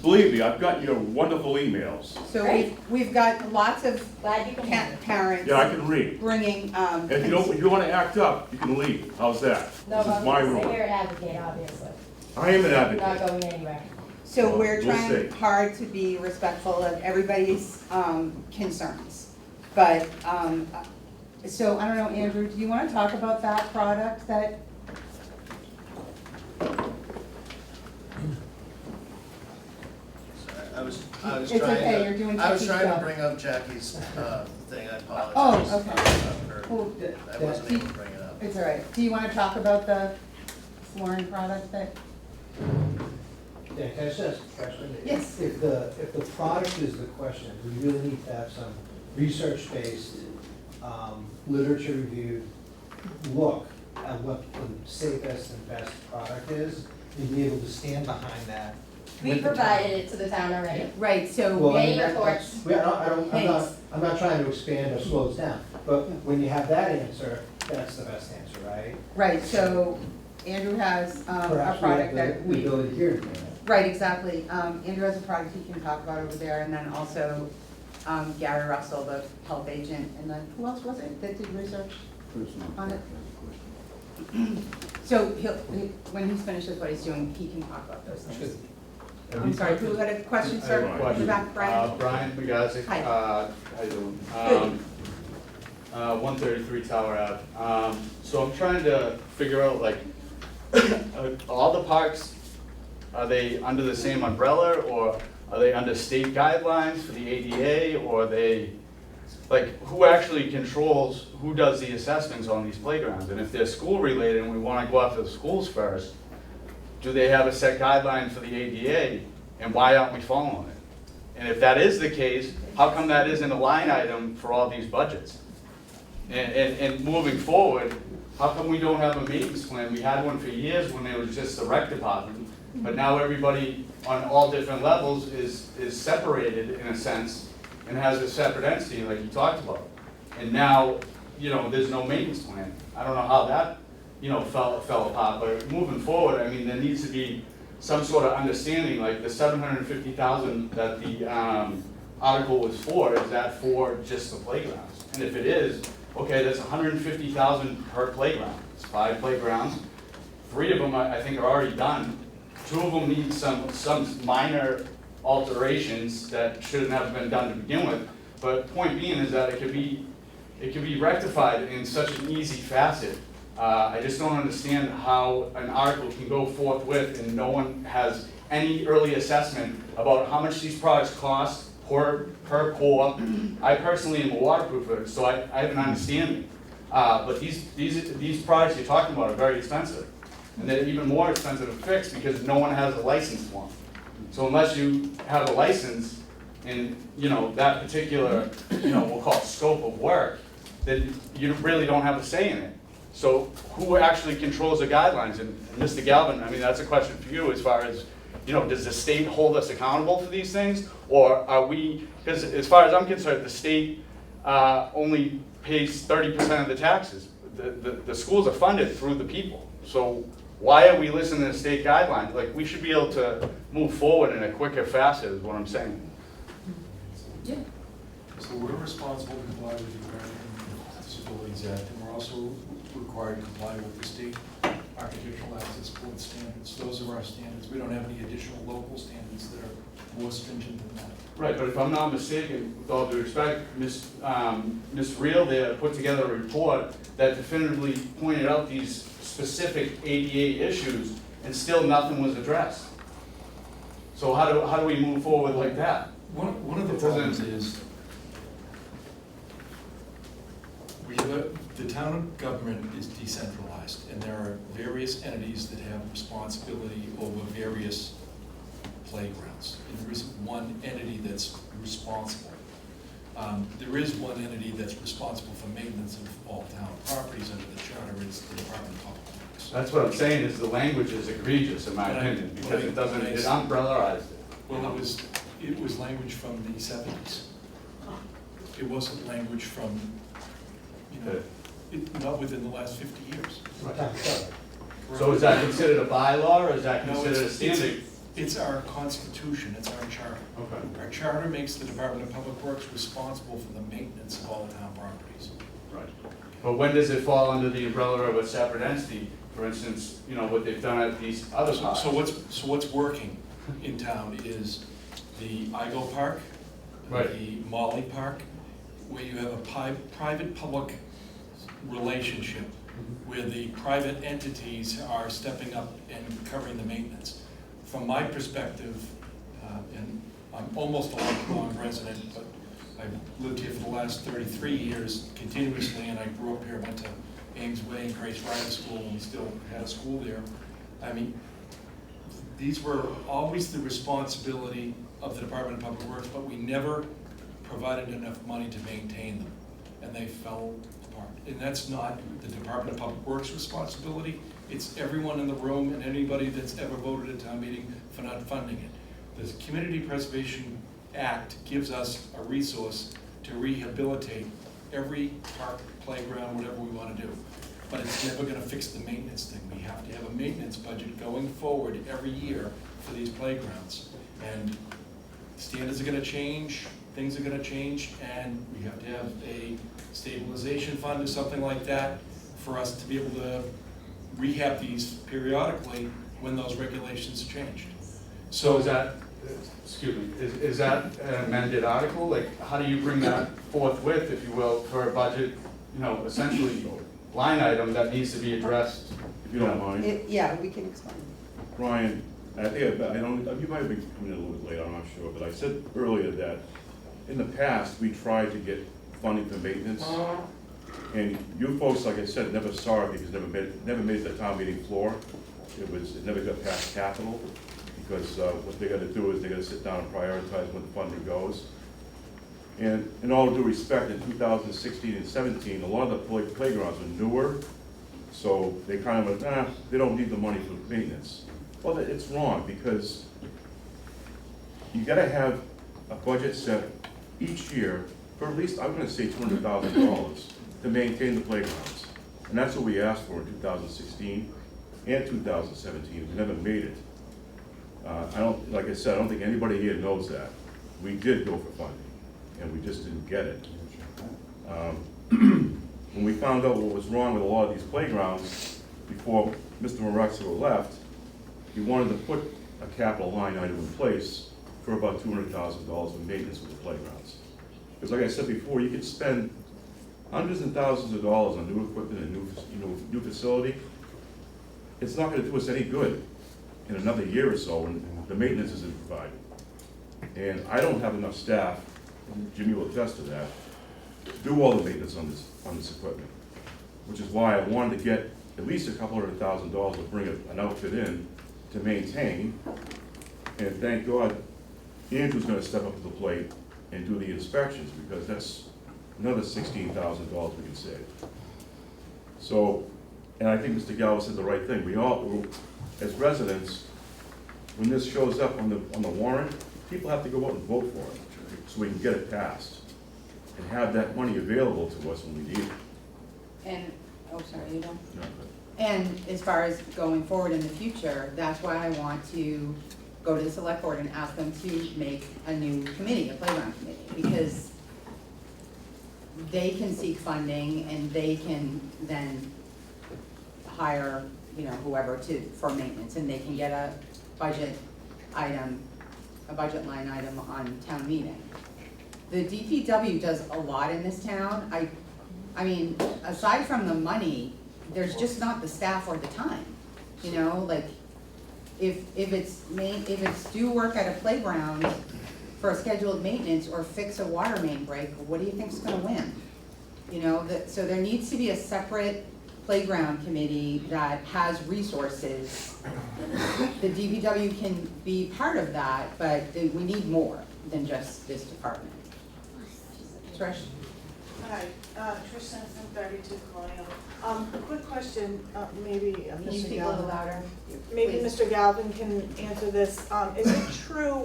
Believe me, I've got your wonderful emails. So Great. we've got lots of Glad you can handle it. parents Yeah, I can read. bringing, And if you wanna act up, you can leave. How's that? No, This is my I'm room. here and advocate, obviously. I am an Not advocate. going anywhere. so Well, we're we'll trying see. hard to be respectful of everybody's concerns. But, so I don't know, Andrew, do you wanna talk about that product that? Sorry, I was It's trying okay, to, you're doing I was Jackie's trying to job. bring up Jackie's thing, I apologize. Oh, okay. Her- Well, I wasn't able to bring it up. It's all right. Do you wanna talk about the flooring product that? Yeah, can I just ask a question? Yes. If the product is the question, we really need to have some research-based, literature-reviewed look at what the safest and best product is, and be able to stand behind that. We with the town. provided it to the town already. Right, so. Well, I mean, Many that- reports. I'm not trying to expand or slow us down, but when you have that answer, that's the best answer, right? Right, so Andrew has a Perhaps product we have that the we, ability to hear it. right, exactly. Andrew has a product he can talk about over there, and then also Gary Russell, the health agent, and then who else was it that did research on it? So when he's finished with what he's doing, he can talk about those things. I'm sorry, who had a question, I have sir? a In question. the back, Brian? Brian Bagazi. Hi. How you doing? Good. 133 Tower Ave. So I'm trying to figure out, like, all the parks, are they under the same umbrella, or are they under state guidelines for the ADA, or are they, like, who actually controls, who does the assessments on these playgrounds? And if they're school-related and we want to go after the schools first, do they have a set guideline for the ADA, and why aren't we following it? And if that is the case, how come that isn't a line item for all these budgets? And moving forward, how come we don't have a maintenance plan? We had one for years when it was just the rec department, but now everybody on all different levels is separated in a sense and has a separate entity like you talked about. And now, there's no maintenance plan. I don't know how that, fell apart, but moving forward, I mean, there needs to be some sort of understanding, like the 750,000 that the article was for, is that for just the playgrounds? And if it is, okay, that's 150,000 per playground. It's 5 playgrounds. 3 of them, I think, are already done. 2 of them need some minor alterations that shouldn't have been done to begin with. But point being is that it could be rectified in such an easy facet. I just don't understand how an article can go forthwith and no one has any early assessment about how much these products cost per pour. I personally am a waterproofer, so I have an understanding. But these products you're talking about are very expensive. And they're even more expensive to fix because no one has a license for them. So unless you have a license in, that particular, we'll call it scope of work, then you really don't have a say in it. So who actually controls the guidelines? And Mr. Galvin, I mean, that's a question for you as far as, does the state hold us accountable for these things? Or are we, because as far as I'm concerned, the state only pays 30% of the taxes. The schools are funded through the people. So why are we listening to state guidelines? Like, we should be able to move forward in a quicker facet is what I'm saying. Yeah. So we're responsible to comply with the American Disabilities Act, and we're also required to comply with the state architectural access board standards. Those are our standards. We don't have any additional local standards that are more stringent than that. Right, but if I'm not mistaken, with all due respect, Ms. Reel there put together a report that definitively pointed out these specific ADA issues, and still nothing was addressed. So how do we move forward like that? One of the It doesn't- problems is the town government is decentralized, and there are various entities that have responsibility over various playgrounds. And there isn't one entity that's responsible. There is one entity that's responsible for maintenance of all town properties under the charter. It's the Department of Public Works. That's what I'm saying, is the language is egregious in my But I- opinion, but because I- it doesn't, but I- it umbrellerized it. Well, it was language from the 70s. It wasn't language from, not within the last 50 years. So is that considered a bylaw, or is that No, considered a standard? It's our constitution, it's our charter. Okay, Our charter makes the Department of Public Works responsible for the maintenance of all the town properties. right. But when does it fall under the umbrella of a separate entity? For instance, what they've done at these other parks? So what's working in town is the Igo Park, Right. the Molly Park, where you have a private-public relationship, where the private entities are stepping up and covering the maintenance. From my perspective, and I'm almost a lifelong resident, but I've lived here for the last 33 years continuously, and I grew up here, went to Ames Way and Grace Rider School, and we still had a school there. I mean, these were always the responsibility of the Department of Public Works, but we never provided enough money to maintain them, and they fell apart. And that's not the Department of Public Works' responsibility, it's everyone in the room and anybody that's ever voted at town meeting for not funding it. The Community Preservation Act gives us a resource to rehabilitate every park, playground, whatever we wanna do. But it's never gonna fix the maintenance thing. We have to have a maintenance budget going forward every year for these playgrounds. And standards are gonna change, things are gonna change, and we have to have a stabilization fund or something like that for us to be able to rehab these periodically when those regulations change. So is that, excuse me, is that an amended article? Like, how do you bring that forthwith, if you will, for a budget, you know, essentially line item that needs to be addressed? If you don't mind. Yeah, we can explain. Brian, I think, I don't, you might have been coming in a little bit late, I'm not sure, but I said earlier that in the past, we tried to get funding for maintenance. And you folks, like I said, never saw it because it never made the town meeting floor. It never got past capital, because what they gotta do is they gotta sit down and prioritize when the funding goes. And in all due respect, in 2016 and 17, a lot of the playgrounds were newer, so they kind of went, they don't need the money for maintenance. Well, it's wrong, because you gotta have a budget set each year for at least, I'm gonna say $200,000 to maintain the playgrounds. And that's what we asked for in 2016 and 2017, we never made it. I don't, like I said, I don't think anybody here knows that. We did go for funding, and we just didn't get it. When we found out what was wrong with a lot of these playgrounds, before Mr. Marexo left, he wanted to put a capital line item in place for about $200,000 for maintenance of the playgrounds. Because like I said before, you could spend hundreds and thousands of dollars on new equipment and new facility. It's not gonna do us any good in another year or so when the maintenance isn't provided. And I don't have enough staff, and Jimmy will attest to that, to do all the maintenance on this equipment. Which is why I wanted to get at least a couple $100,000 to bring an outfit in to maintain. And thank God, Andrew's gonna step up to the plate and do the inspections, because that's another $16,000 we can save. So, and I think Mr. Gallo said the right thing. We all, as residents, when this shows up on the warrant, people have to go out and vote for it, so we can get it passed and have that money available to us when we need it. And, oh, sorry, you don't? No, but- And as far as going forward in the future, that's why I want to go to the select board and ask them to make a new committee, a playground committee, because they can seek funding and they can then hire, whoever for maintenance, and they can get a budget item, a budget line item on town meeting. The DPW does a lot in this town. I mean, aside from the money, there's just not the staff or the time, like, if it's do work at a playground for a scheduled maintenance or fix a water main break, what do you think's gonna win? So there needs to be a separate playground committee that has resources. The DPW can be part of that, but we need more than just this department. Trish? Hi, Trish Simpson, 32 Colonial. A quick question, maybe Can you Mr. speak a little Galvin. louder? Maybe Please. Mr. Galvin can answer this. Is it true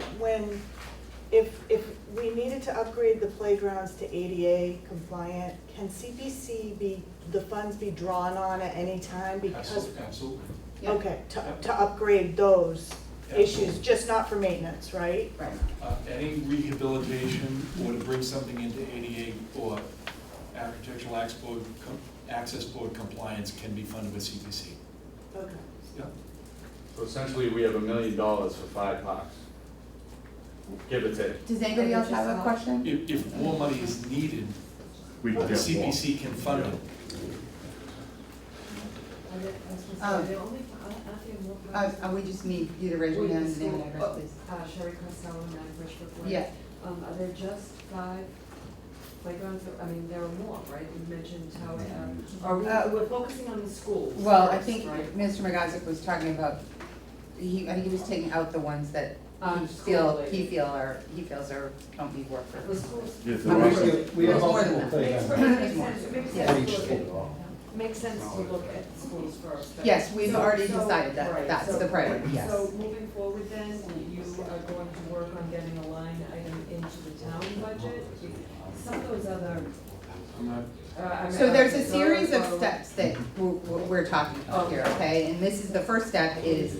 if we needed to upgrade the playgrounds to ADA compliant, can CPC the funds be drawn on at any time? Because, Absolutely. Yeah. okay, to upgrade those issues, Absolutely. just not for maintenance, right? Right. Any rehabilitation or to bring something into ADA or Architectural Access Board compliance can be funded with CPC. Okay. Yeah. So essentially, we have $1 million for 5 parks. Give or take. Does anybody else have a question? If more money is needed, We the can get more. CPC can fund it. We just need you to raise your hand and name and address, please. Sherry Costello, 9 Birchwood Way. Yeah. Are there just 5 playgrounds? I mean, there are more, right? You mentioned how, we're focusing on the schools Well, I first, think right? Mr. McIsaac was talking about, I think he was taking out the ones that he feels or don't need work for The schools. Yes, I'm there sure are- We have There's more than multiple that. playgrounds. It makes Yeah. sense Each to look at, school. makes sense to look at schools first. but- Yes, we've already So- decided that right, that's so- the priority, yes. So moving forward then, you are going to work on getting a line item into the town budget? Some of those other, I mean, So there's a so- series of so- steps that we're talking about here, okay? And this is, the first step is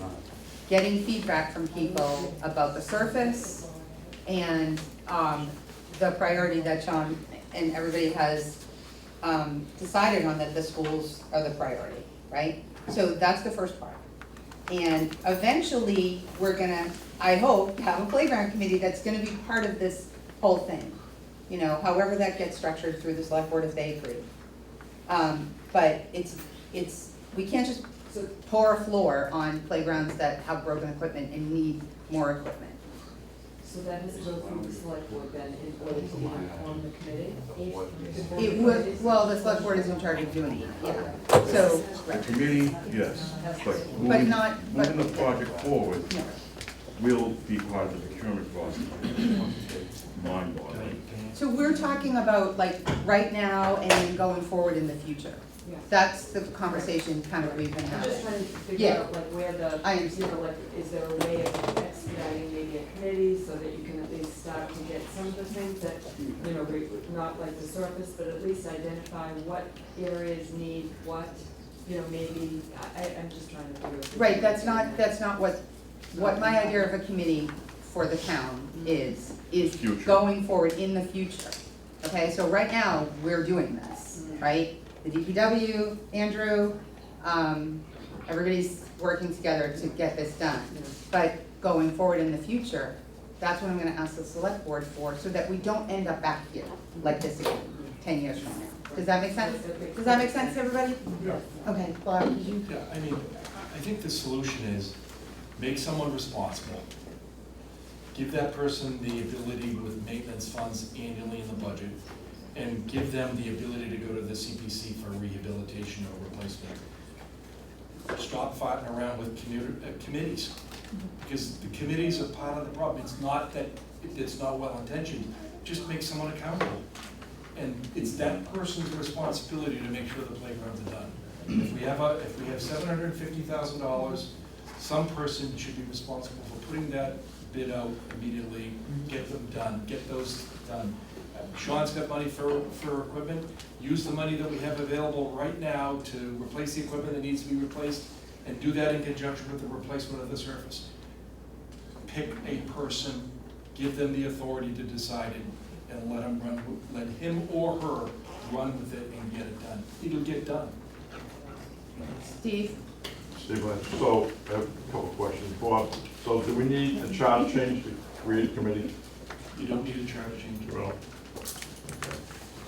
getting feedback from people about the surface and, the priority that Sean and everybody has, decided on, that the schools are the priority, right? So that's the first part. And eventually, we're gonna, I hope, have a playground committee that's gonna be part of this whole thing. You know, however that gets structured through the select board if they agree. But it's, we can't just So, pour a floor on playgrounds that have broken equipment and need more equipment. so that has to go through the select board then in order to be on the committee? It would, well, the select board is in charge of doing it, yeah. So, The right. committee, yes, but But moving, not, but, moving the project forward no. will be part of the procurement process. Mind-boggling. So we're talking about like right now and then going forward in the future. Yeah. That's the conversation kind of we've been I'm having. just trying to figure Yeah. out like where the, I you understand. know, like, is there a way of expediting maybe a committee so that you can at least start to get some of the things that, you know, not like the surface, but at least identify what areas need what, you know, maybe, I'm just trying to figure out. Right, that's not what my idea of a committee for the town is Future. going forward in the future. Okay, so right now, we're doing this, right? The DPW, Andrew, everybody's working together to get this done. But going forward in the future, that's what I'm gonna ask the select board for, so that we don't end up back here like this again, 10 years from now. Does that make sense? Does that make sense, everybody? Yeah. Okay, Bob, did you? Yeah, I mean, I think the solution is make someone responsible. Give that person the ability with maintenance funds annually in the budget, and give them the ability to go to the CPC for rehabilitation or replacement. Stop fighting around with committees, because the committees are part of the problem. It's not that it's not well-intentioned, just make someone accountable. And it's that person's responsibility to make sure the playgrounds are done. If we have $750,000, some person should be responsible for putting that bid out immediately, get them done, get those done. Sean's got money for equipment, use the money that we have available right now to replace the equipment that needs to be replaced, and do that in conjunction with the replacement of the surface. Pick a person, give them the authority to decide it, and let him or her run with it and get it done. It'll get done. Steve? Steve Lynch, so I have a couple of questions. Bob, so do we need a charter change to create a committee? You don't need a charter change. Well,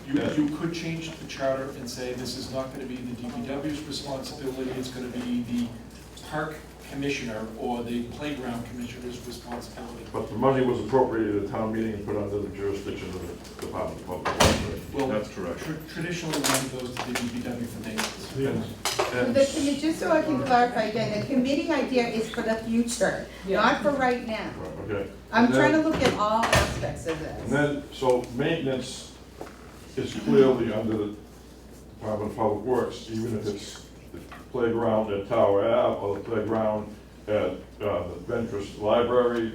You could change the charter and say this is not gonna be the DPW's responsibility, it's gonna be the park commissioner or the playground commissioner's responsibility. but the money was appropriated at town meeting and put under the jurisdiction of the Department of Public Works. Well, That's correct. Traditionally, money goes to the DPW for maintenance. And The committee, just so I can clarify again, the committee idea is for the future, not for right now. Okay. I'm And trying to then- look at all aspects of And this. then, so maintenance is clearly under the Department of Public Works, even if it's the playground at Tower Ave or the playground at the Ventress Library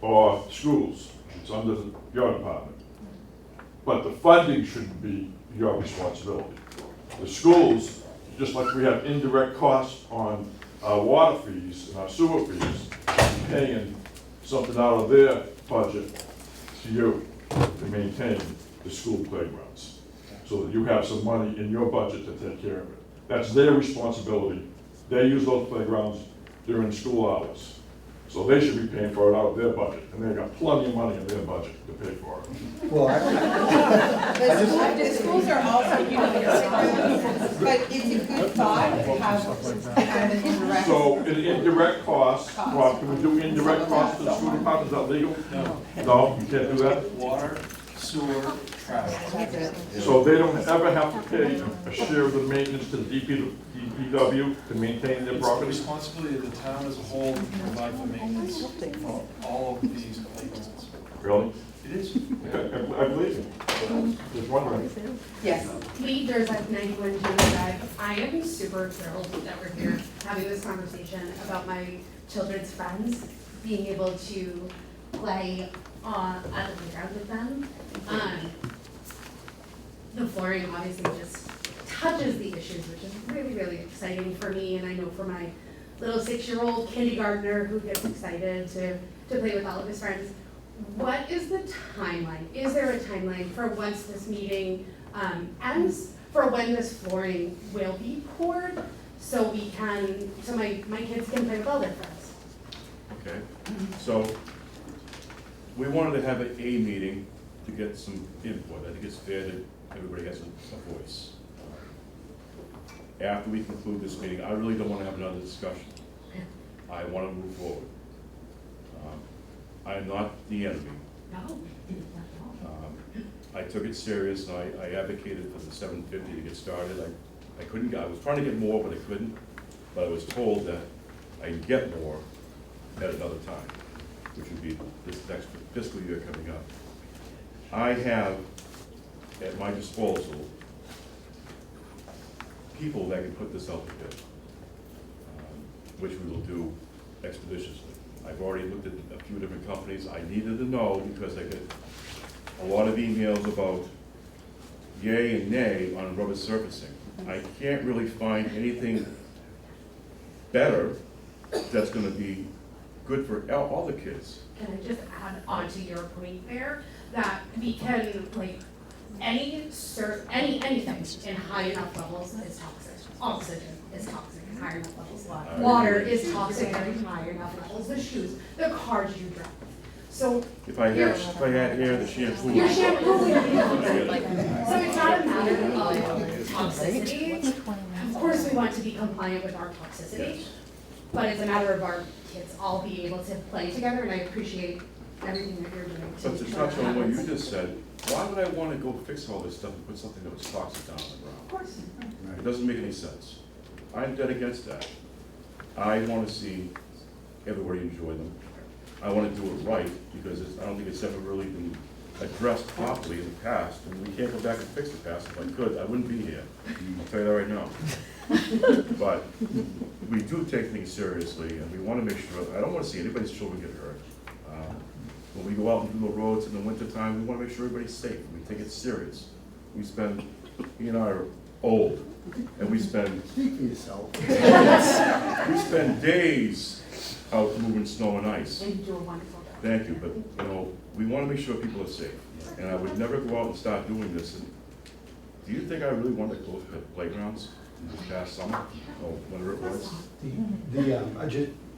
or schools. It's under your department. But the funding shouldn't be your responsibility. The schools, just like we have indirect costs on our water fees and our sewer fees, paying something out of their budget to you to maintain the school playgrounds, so that you have some money in your budget to take care of it. That's their responsibility. They use those playgrounds during school hours, so they should be paying for it out of their budget, and they've got plenty of money in their budget to pay for it. Well, The schools are also, but it's a good thought to have kind of an indirect. So, an indirect cost, Rob, can we do indirect costs to the school department, is that legal? No. No, you can't do that? Water, sewer, trash. That's it. So they don't ever have to pay a share of the maintenance to the DPW to maintain their It's the property? responsibility of the town as a whole to provide for maintenance for all of these playgrounds. Really? It is. I believe you. Just wondering. Yes. There's like 91 June Drive. I am super thrilled that we're here having this conversation about my children's friends being able to play at the playground with them. The flooring obviously just touches the issues, which is really, really exciting for me, and I know for my little 6-year-old kindergartner who gets excited to play with all of his friends. What is the timeline? Is there a timeline for once this meeting ends, for when this flooring will be poured, so we can, so my kids can play with all their friends? Okay, so we wanted to have a meeting to get some input. I think it's fair that everybody has a voice. After we conclude this meeting, I really don't want to have another discussion. I want to move forward. I am not the enemy. No, not at all. I took it serious, and I advocated for the 750 to get started. I couldn't, I was trying to get more, but I couldn't. But I was told that I can get more at another time, which would be this next fiscal year coming up. I have at my disposal people that can put this out to bid, which we will do expeditiously. I've already looked at a few different companies. I needed to know because I get a lot of emails about yay and nay on rubber surfacing. I can't really find anything better that's gonna be good for all the kids. Can I just add on to your point there, that we can, like, anything in high enough levels is toxic. Oxygen is toxic in high enough levels. Water is toxic in high enough levels. The shoes, the cars you drive. So If I had hair, the shampoo. your shampoo would be I like, get it. so it's not a matter of toxicity. Of course, we want to be compliant with our toxicity, Yes. but it's a matter of our kids all being able to play together, and I appreciate everything that you're doing. But to touch on what you just said, why would I wanna go fix all this stuff and put something that was toxic down on the ground? Of course. It doesn't make any sense. I'm dead against that. I wanna see everybody enjoy them. I wanna do it right, because I don't think it's ever really been addressed properly in the past, and we can't go back and fix the past. If I could, I wouldn't be here. I'll tell you that right now. But we do take things seriously, and we wanna make sure, I don't wanna see anybody's children get hurt. When we go out and do the roads in the wintertime, we wanna make sure everybody's safe, we take it serious. We spend, he and I are old, and we spend. Speak for yourself. We spend days out moving snow and ice. And you do a wonderful job. Thank you, but, we wanna make sure people are safe, and I would never go out and start doing this. And do you think I really wanted to close the playgrounds this past summer, or whenever it was?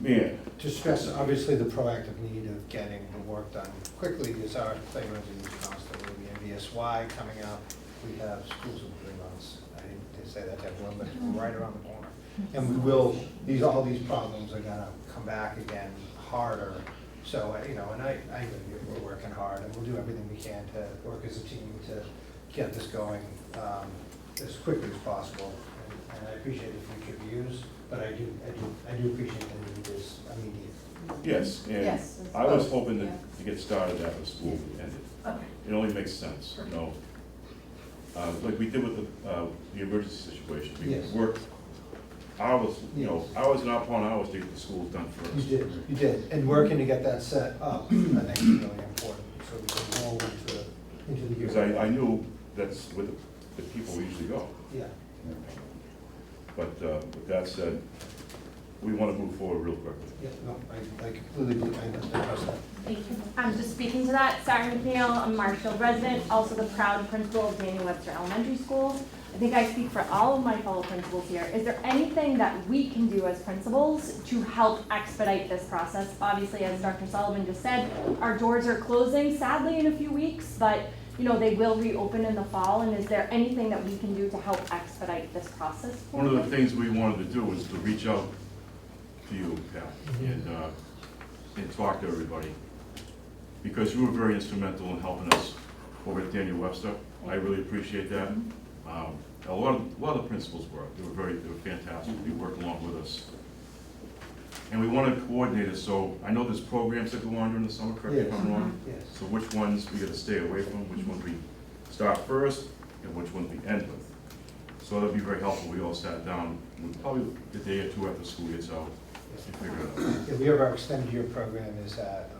Man, To stress, obviously, the proactive need of getting the work done quickly is our playgrounds are used constantly. We have VSY coming up, we have schools in 3 months. I didn't say that to everyone, but it's right around the corner. And we will, all these problems are gonna come back again harder. So, and we're working hard, and we'll do everything we can to work as a team to get this going as quickly as possible. And I appreciate the future views, but I do appreciate the need is immediate. yes, and Yes. I was hoping to get started after school ended. Okay. It only makes sense, like we did with the emergency situation. We Yes. worked hours, hours and upon hours to get the schools done first. You did, and working to get that set up, I think is really important, so we can roll into the year. Because I knew that's where the people usually go. Yeah. But with that said, we want to move forward real quickly. Yeah, no, I completely, I trust that. Thank you. Just speaking to that, Sarah McNeil, I'm a Marshfield resident, also the proud principal of Daniel Webster Elementary School. I think I speak for all of my fellow principals here. Is there anything that we can do as principals to help expedite this process? Obviously, as Dr. Sullivan just said, our doors are closing sadly in a few weeks, but they will reopen in the fall. And is there anything that we can do to help expedite this process? One of the things we wanted to do was to reach out to you, Pat, and talk to everybody, because you were very instrumental in helping us over at Daniel Webster. I really appreciate that. A lot of the principals they were fantastic. They worked along with us. And we want to coordinate it, so I know there's programs that go on during the summer, correct me if I'm wrong? Yes. So which ones we gotta stay away from, which ones we start first, and which ones we end with. So that'd be very helpful. We all sat down, probably a day or two after school gets out, and figure it out. Yeah, we have our extended year program is at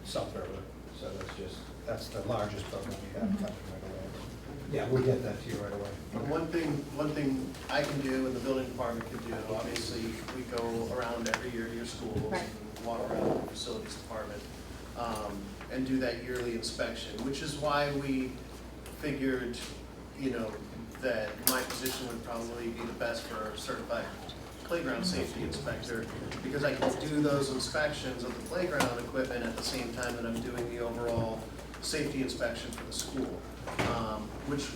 South River, so that's the largest program we have coming right away. Yeah, we'll get that to you right away. One thing I can do and the building department can do, obviously, we go around every year to your schools Right. and walk around the facilities department, and do that yearly inspection, which is why we figured, that my position would probably be the best for a certified playground safety inspector, because I can do those inspections of the playground equipment at the same time that I'm doing the overall safety inspection for the school. Which,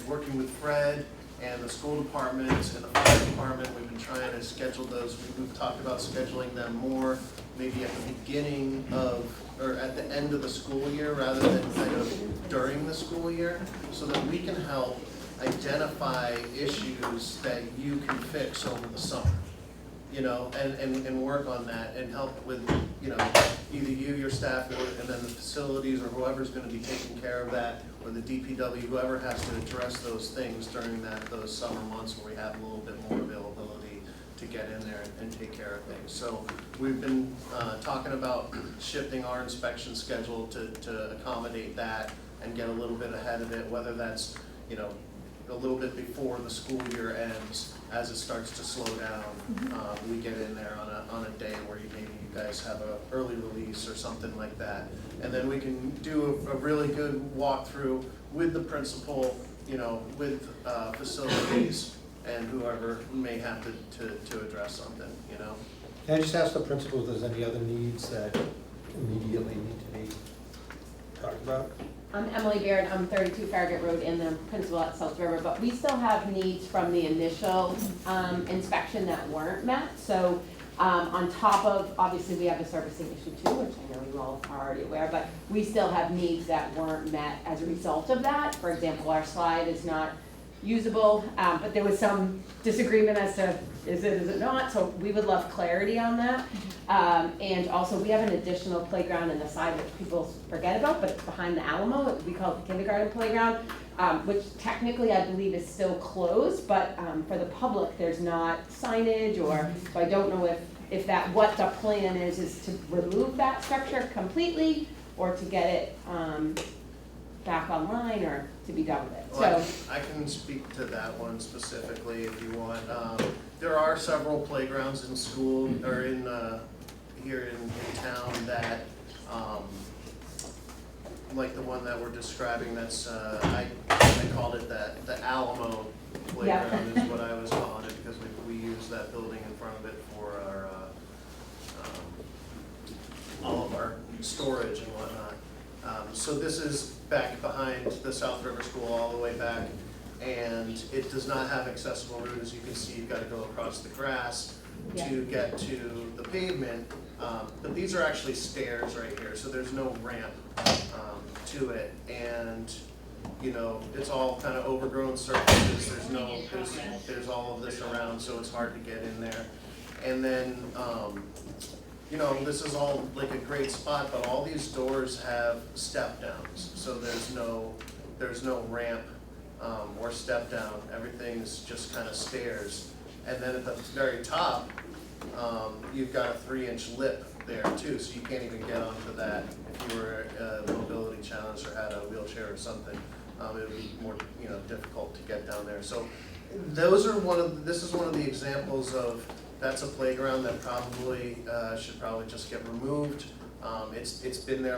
working with Fred and the school departments and the fire department, we've been trying to schedule those. We've talked about scheduling them more, maybe at the beginning of, or at the end of the school year, rather than kind of during the school year, so that we can help identify issues that you can fix over the summer. And work on that and help with, either you, your staff, and then the facilities, or whoever's gonna be taking care of that, or the DPW, whoever has to address those things during those summer months where we have a little bit more availability to get in there and take care of things. So we've been talking about shifting our inspection schedule to accommodate that and get a little bit ahead of it, whether that's, a little bit before the school year ends, as it starts to slow down, we get in there on a day where maybe you guys have a early release or something like that. And then we can do a really good walkthrough with the principal, with facilities and whoever may have to address something, Can I just ask the principal if there's any other needs that immediately need to be talked about? I'm Emily Baird, I'm 32 Farragut Road and the principal at South River, but we still have needs from the initial inspection that weren't met. So on top of, obviously we have a servicing issue too, which I know you all are already aware, but we still have needs that weren't met as a result of that. For example, our slide is not usable, but there was some disagreement as to is it not, so we would love clarity on that. And also we have an additional playground in the side that people forget about, but it's behind the Alamo, we call it the kindergarten playground, which technically I believe is still closed, but for the public there's not signage, or so I don't know if that, what the plan is to remove that structure completely or to get it back online or to be done with it. Well, So I can speak to that one specifically if you want. There are several playgrounds in school, or here in town that, like the one that we're describing, that's, I called it the Alamo playground is what I was calling it, because we use that building in front of it for our, all of our storage and whatnot. So this is back behind the South River School, all the way back, and it does not have accessible route. As you can see, you've got to go across the grass to get to the pavement, but these are actually stairs right here, so there's no ramp to it, and it's all kind of overgrown surfaces. There's all of this around, so it's hard to get in there. And then this is all like a great spot, but all these doors have step downs, so there's no ramp or step down. Everything's just kind of stairs. And then at the very top, you've got a 3-inch lip there too, so you can't even get onto that if you were mobility challenged or had a wheelchair or something. It would be more difficult to get down there. So this is one of the examples of. That's a playground that probably should just get removed. It's been there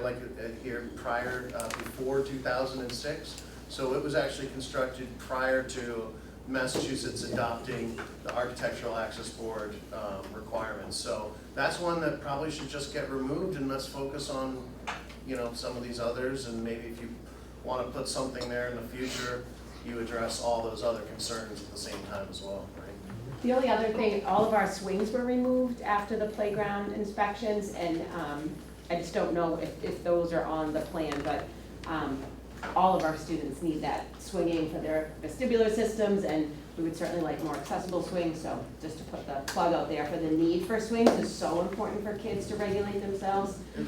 here before 2006, so it was actually constructed prior to Massachusetts adopting the Architectural Access Board requirements. So that's one that probably should just get removed, and let's focus on some of these others, and maybe if you want to put something there in the future, you address all those other concerns at the same time as well, right? the only other thing, all of our swings were removed after the playground inspections, and I just don't know if those are on the plan, but all of our students need that swinging for their vestibular systems, and we would certainly like more accessible swings, so just to put the plug out there for the need for swings is so important for kids to regulate themselves. So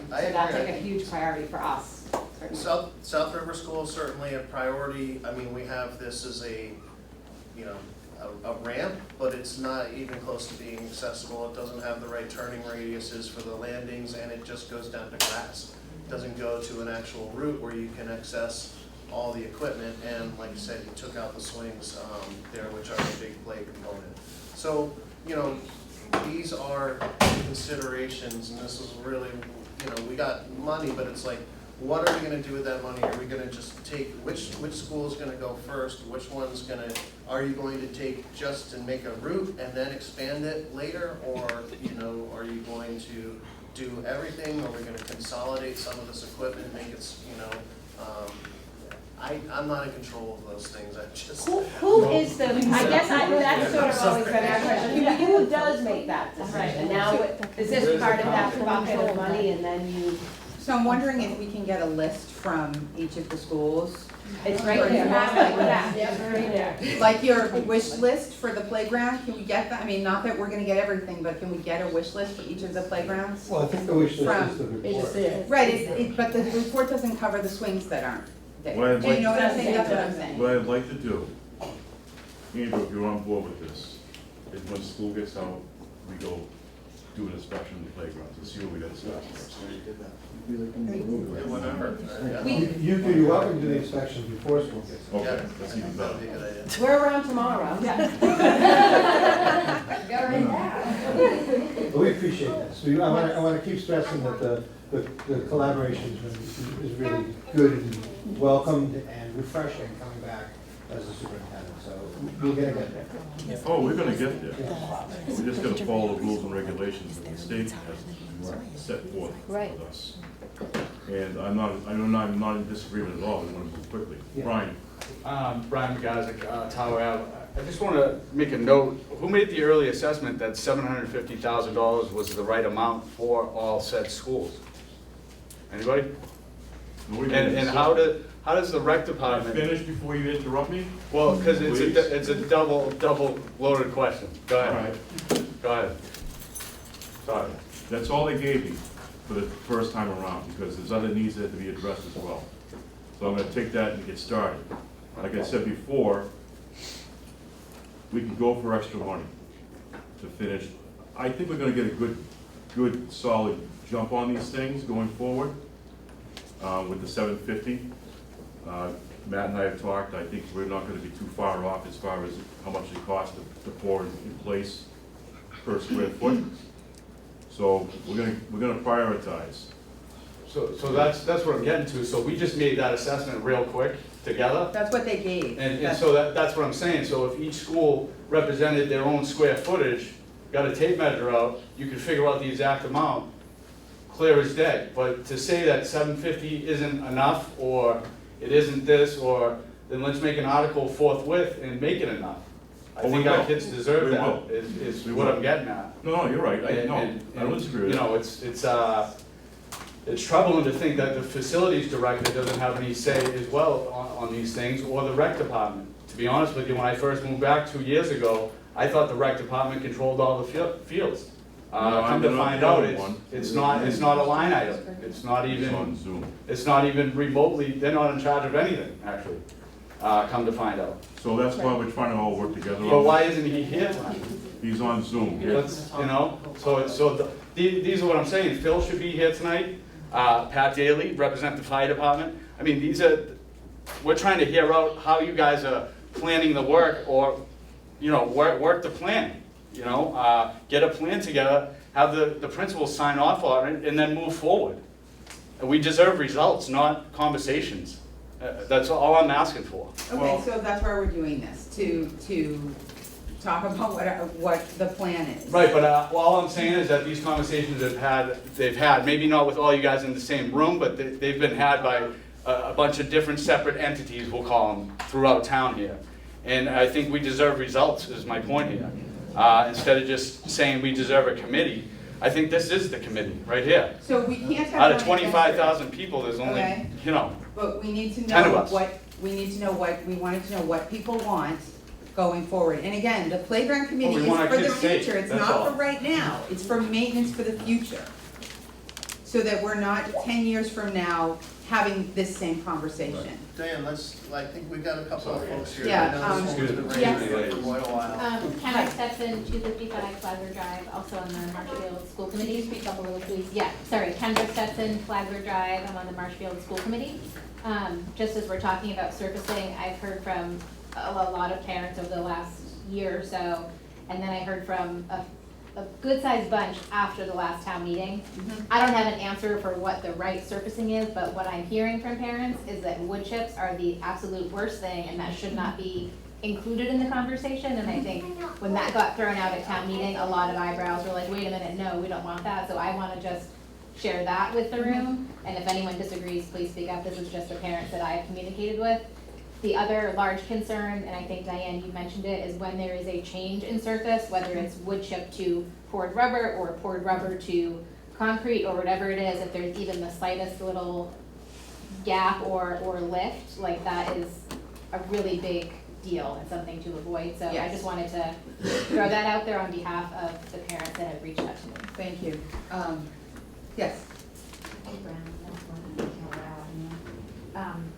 that's like a huge priority for us, certainly. South River School is certainly a priority. I mean, we have this as a, you know, a ramp, but it's not even close to being accessible. It doesn't have the right turning radiuses for the landings, and it just goes down to grass. It doesn't go to an actual route where you can access all the equipment, and like I said, you took out the swings there, which are a big play component. So, you know, these are considerations, and this is really, you know, we got money, but it's like, what are we gonna do with that money? Are we gonna just take, which school is gonna go first? Which one's gonna, are you going to take just and make a route and then expand it later? Or, you know, are you going to do everything? Are we gonna consolidate some of this equipment, make it, you know, I'm not in control of those things. I just. Who is the, I guess that's sort of always been our question. Who does make that decision? Now, is this part of that bucket of money, and then you? So I'm wondering if we can get a list from each of the schools. It's right there. Like your wish list for the playground, can we get that? I mean, not that we're gonna get everything, but can we get a wish list for each of the playgrounds? Well, I think the wish list is the report. Right, but the report doesn't cover the swings that aren't there. What I'd Do you know like- what I'm saying? That's what I'm saying. What I'd like to do, Andrew, if you're on board with this, is when school gets out, we go do an inspection of the playgrounds and see what we got to start first. Whatever. You're welcome to do the inspection before school gets out. Okay, that's even better. That'd be a good idea. We're around tomorrow. But we appreciate this. I want to keep stressing that the collaboration is really good and welcomed and refreshing coming back as a superintendent, so we're gonna get there. Oh, we're gonna get there. We're just gonna follow the rules and regulations that the state has set forth Right. with us. And I'm not in disagreement at all, we wanna move quickly. Yeah. Brian? Brian McGazick, Tower Ave. I just want to make a note, who made the early assessment that $750,000 was the right amount for all said schools? Anybody? Nobody And made a how does the rec Can I department? finish before you interrupt me? Well, because Please? it's a double loaded question. Go All ahead. right. Go ahead. Sorry. That's all they gave me for the first time around, because there's other needs that have to be addressed as well. So I'm gonna take that and get started. Like I said before, we can go for extra money to finish. I think we're gonna get a good, solid jump on these things going forward, with the 750. Matt and I have talked, I think we're not gonna be too far off as far as how much it costs to pour in place per square foot. So we're gonna prioritize. So that's what I'm getting to. So we just made that assessment real quick together. That's what they gave. And so that's what I'm saying. So if each school represented their own square footage, got a tape measure out, you could figure out the exact amount, clear as day. But to say that 750 isn't enough, or it isn't this, or then let's make an article forthwith and make it enough. I Oh, we think our will. kids deserve We that, will. is We what will. I'm getting at. No, you're right, I don't disagree with You that. know, it's troubling to think that the facilities director doesn't have any say as well on these things, or the rec department. To be honest with you, when I first moved back 2 years ago, I thought the rec department controlled all the fields. Come to find out, it's not a line item. It's not It's on even, Zoom. it's not even remotely, they're not in charge of anything, actually, come to find out. So that's why we're trying to all work together. But why isn't he here tonight? He's on Zoom. Let's, you know, these are what I'm saying, Phil should be here tonight, Pat Daly, represent the fire department. I mean, we're trying to hear out how you guys are planning the work, or, you know, work the plan, you know, get a plan together, have the principals sign off on it, and then move forward. And we deserve results, not conversations. That's all I'm asking for. Okay, so that's why we're doing this, to talk about what the plan is. Right, but all I'm saying is that these conversations they've had, maybe not with all you guys in the same room, but they've been had by a bunch of different separate entities, we'll call them, throughout town here. And I think we deserve results, is my point here. Instead of just saying we deserve a committee, I think this is the committee, right here. So we can't have. Out of one against 25,000 people, there's only, Okay. you know, But we need to 10 of know us. we wanted to know what people want going forward. And again, the playground committee we is want our for the kids safe, future, it's that's not all. for right now, it's for maintenance for the future. So that we're not 10 years from now having this same conversation. Diane, I think we've got a couple of folks here. Yeah, that know this one's been yes. raised for quite a while. Kendra Stetson, 255 Flagler Drive, also on the Marshfield School Committee. Speak up a little, please. Yeah, sorry, Kendra Stetson, Flagler Drive, I'm on the Marshfield School Committee. Just as we're talking about surfacing, I've heard from a lot of parents over the last year or so, and then I heard from a good-sized bunch after the last town meeting. I don't have an answer for what the right surfacing is, but what I'm hearing from parents is that wood chips are the absolute worst thing, and that should not be included in the conversation. And I think when that got thrown out at town meeting, a lot of eyebrows were like, wait a minute, no, we don't want that. So I want to just share that with the room, and if anyone disagrees, please speak up. This is just the parents that I have communicated with. The other large concern, and I think Diane, you mentioned it, is when there is a change in surface, whether it's wood chip to poured rubber or poured rubber to concrete or whatever it is, if there's even the slightest little gap or lift, like that is a really big deal and something to avoid. So I Yes. just wanted to throw that out there on behalf of the parents that have reached out to me. Thank you. Yes.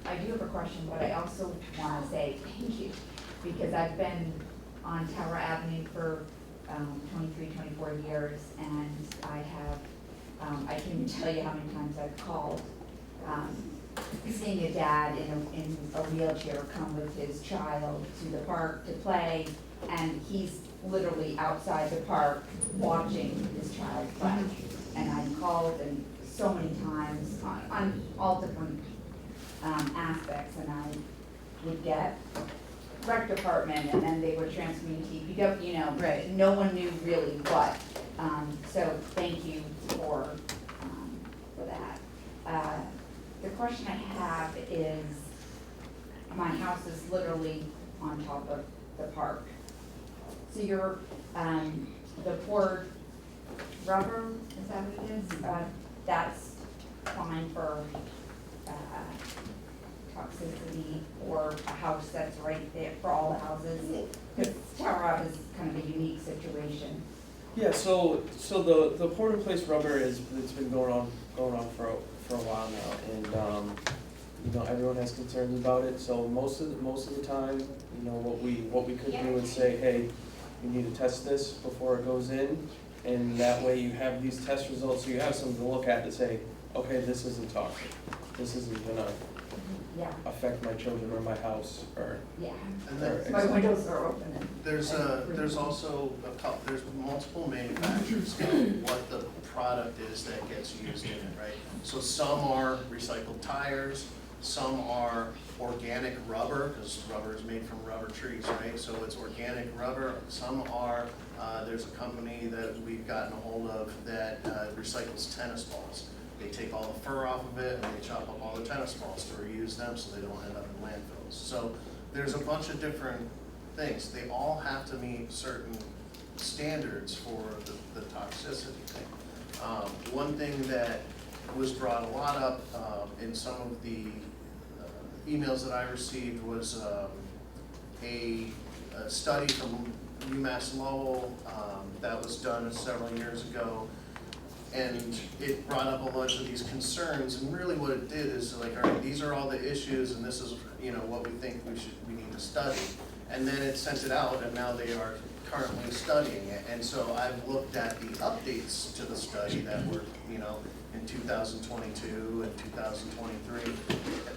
I do have a question, but I also want to say thank you, because I've been on Tower Avenue for 23, 24 years, and I can't even tell you how many times I've called, seeing a dad in a wheelchair come with his child to the park to play, and he's literally outside the park watching his child play. And I've called and so many times on all different aspects, and I would get rec department, and then they would transfer me to DPW, you know, Right. no one knew really what. So thank you for that. The question I have is, my house is literally on top of the park. So your, the poured rubber, is that what it is? That's fine for toxicity for a house that's right there, for all the houses? Because Tower Ave is kind of a unique situation. Yeah, so the poured in place rubber it's been going on for a while now, and you know, everyone has concerns about it. So most of the time, you know, what we could do is say, hey, you need to test this before it goes in, and that way you have these test results, so you have something to look at to say, okay, this isn't toxic, this isn't gonna affect my children or my house or. Yeah. And or then- My windows are open and. There's also there's multiple manufacturers of what the product is that gets used in it, right? So some are recycled tires, some are organic rubber, because rubber is made from rubber trees, right? So it's organic rubber. Some are, there's a company that we've gotten a hold of that recycles tennis balls. They take all the fur off of it and they chop up all the tennis balls to reuse them so they don't end up in landfills. So there's a bunch of different things. They all have to meet certain standards for the toxicity thing. One thing that was brought a lot up in some of the emails that I received was a study from UMass Lowell that was done several years ago. And it brought up a bunch of these concerns, and really what it did is like, all right, these are all the issues, and this is, you know, what we think we need to study. And then it sent it out, and now they are currently studying it. And so I've looked at the updates to the study that were, you know, in 2022 and 2023.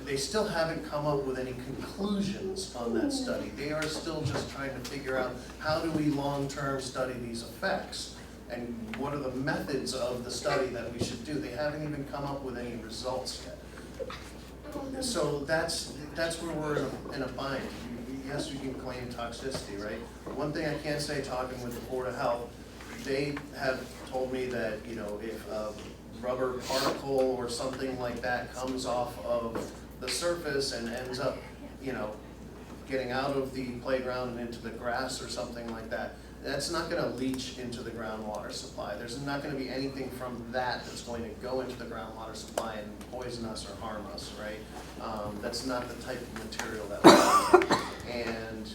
They still haven't come up with any conclusions on that study. They are still just trying to figure out, how do we long-term study these effects? And what are the methods of the study that we should do? They haven't even come up with any results yet. So that's where we're in a bind. Yes, you can claim toxicity, right? One thing I can say, talking with the Board of Health, they have told me that, you know, if a rubber particle or something like that comes off of the surface and ends up, you know, getting out of the playground and into the grass or something like that, that's not gonna leach into the groundwater supply. There's not gonna be anything from that that's going to go into the groundwater supply and poison us or harm us, right? That's not the type of material that we need. And,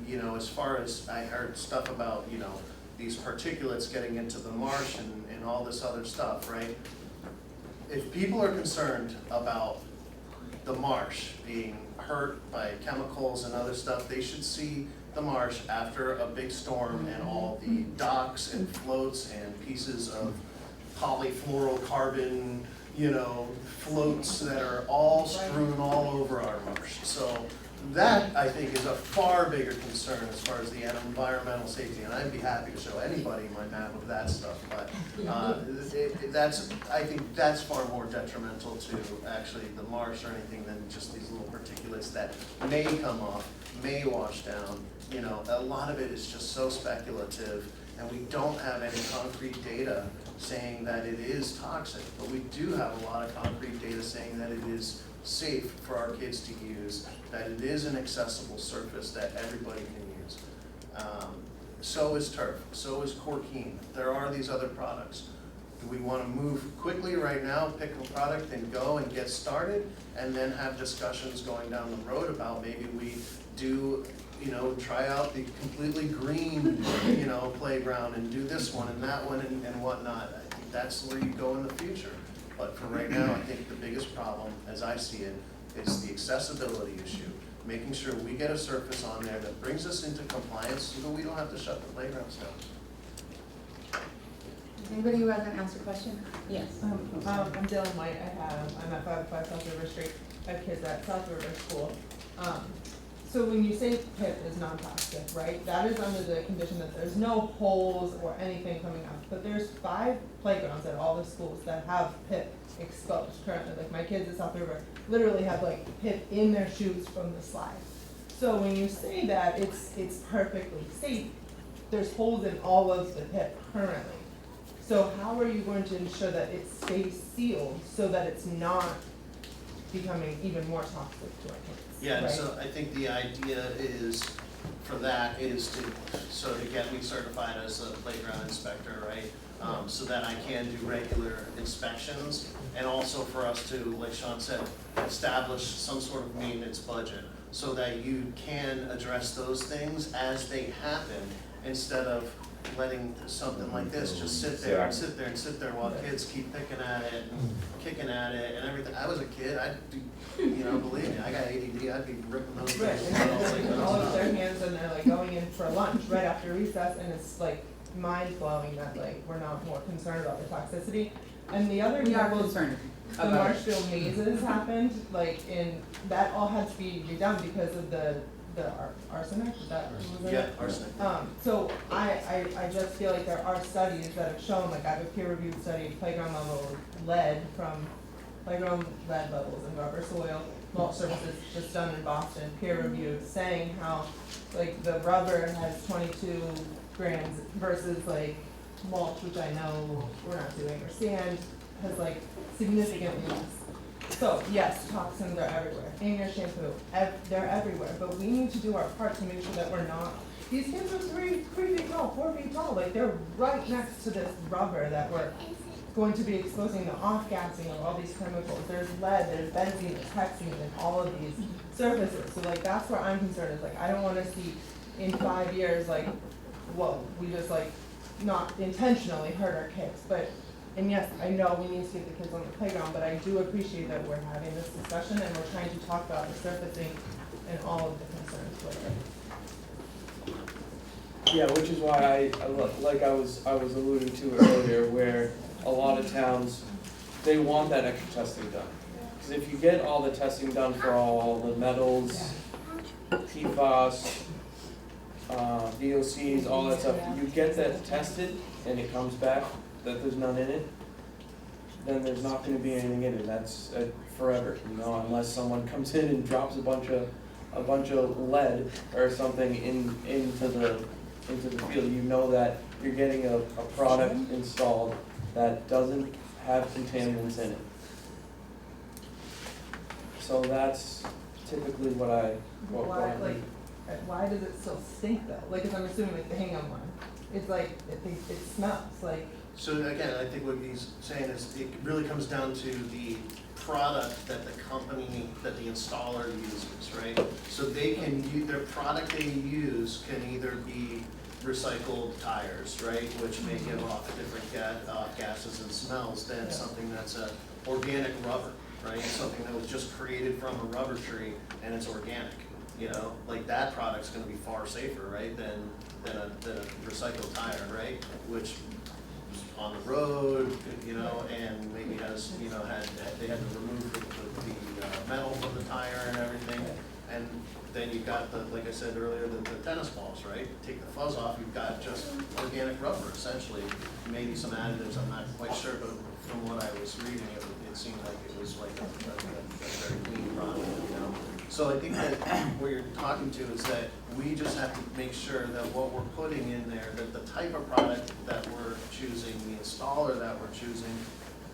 you know, as far as I heard stuff about, you know, these particulates getting into the marsh and all this other stuff, right? If people are concerned about the marsh being hurt by chemicals and other stuff, they should see the marsh after a big storm and all the docks and floats and pieces of polyfluorocarbon, you know, floats that are all strewn all over our marsh. So that, I think, is a far bigger concern as far as the environmental safety, and I'd be happy to show anybody my map of that stuff, but I think that's far more detrimental to actually the marsh or anything than just these little particulates that may come off, may wash down. You know, a lot of it is just so speculative, and we don't have any concrete data saying that it is toxic, but we do have a lot of concrete data saying that it is safe for our kids to use, that it is an accessible surface that everybody can use. So is turf, so is corkine. There are these other products. Do we want to move quickly right now, pick a product and go and get started, and then have discussions going down the road about maybe we do, you know, try out the completely green, you know, playground and do this one and that one and whatnot. I think that's where you go in the future. But for right now, I think the biggest problem, as I see it, is the accessibility issue. Making sure we get a surface on there that brings us into compliance so that we don't have to shut the playgrounds down. Anybody who hasn't asked a question? Yes. I'm Dylan White. I'm at 505 South River Street. I have kids at South River School. So when you say PIP is non-toxic, right, that is under the condition that there's no holes or anything coming out. But there's 5 playgrounds at all the schools that have PIP exposed currently. Like my kids at South River literally have like PIP in their shoes from the slide. So when you say that it's perfectly safe, there's holes in all of the PIP currently. So how are you going to ensure that it stays sealed so that it's not becoming even more toxic to our kids? Yeah, and right? so I think the idea is, for that, is to get me certified as a playground inspector, right? So that I can do regular inspections, and also for us to, like Sean said, establish some sort of maintenance budget so that you can address those things as they happen, instead of letting something like this just sit there and sit there and sit there while kids keep picking at it and kicking at it and everything. I was a kid, I'd be, you know, believe me, I got ADD, I'd be ripping those Right, things. and all of their hands and they're like going in for lunch right after recess, and it's like mind blowing that like we're not more concerned about the toxicity. And the other We are example, concerned the about it. Marshfield mazes happened, like that all had to be redone because of the arsenic, is that what was Yeah, it? arsenic. So I just feel like there are studies that have shown, like I have a peer-reviewed study of playground level lead from playground lead levels in rubber soil, mulch surfaces just done in Boston, peer-reviewed, saying how like the rubber has 22 grams versus like mulch, which I know we're not doing, or sand has like significantly less. So yes, toxins are everywhere, in your shampoo, they're everywhere, but we need to do our part to make sure that we're not, these kids are 3 feet tall, 4 feet tall, like they're right next to this rubber that we're going to be exposing the off-gassing of all these chemicals. There's lead, there's benzene, there's hexene in all of these surfaces. So like that's where I'm concerned, is like I don't wanna see in 5 years like, well, we just like not intentionally hurt our kids, but and yes, I know we need to get the kids on the playground, but I do appreciate that we're having this discussion and we're trying to talk about the surfacing and all of the concerns with it. Yeah, which is why like I was alluding to earlier, where a lot of towns, they want that extra testing done. Because if you get all the testing done for all the metals, PFAS, VOCs, all that stuff, you get that tested and it comes back that there's none in it, then there's not gonna be anything in it. That's forever, you know, unless someone comes in and drops a bunch of lead or something into the field. You know that you're getting a product installed that doesn't have contaminants in it. So that's typically what Why, like, why does it still stink though? Like, if I'm assuming like the hang-on one, It's like, it smells like. So again, I think what he's saying is it really comes down to the product that the company, that the installer uses, right? So they can, their product they use can either be recycled tires, right, which may give off different gases and smells than something that's a organic rubber, right? Something that was just created from a rubber tree and it's organic, you know? Like that product's gonna be far safer, right, than a recycled tire, right? Which is on the road, you know, and maybe has, you know, they had to remove the metal from the tire and everything. And then you've got the, like I said earlier, the tennis balls, right? Take the fuzz off, you've got just organic rubber essentially. Maybe some additives, I'm not quite sure, but from what I was reading, it seemed like it was like a very clean product, you know? So I think that what you're talking to is that we just have to make sure that what we're putting in there, that the type of product that we're choosing, the installer that we're choosing,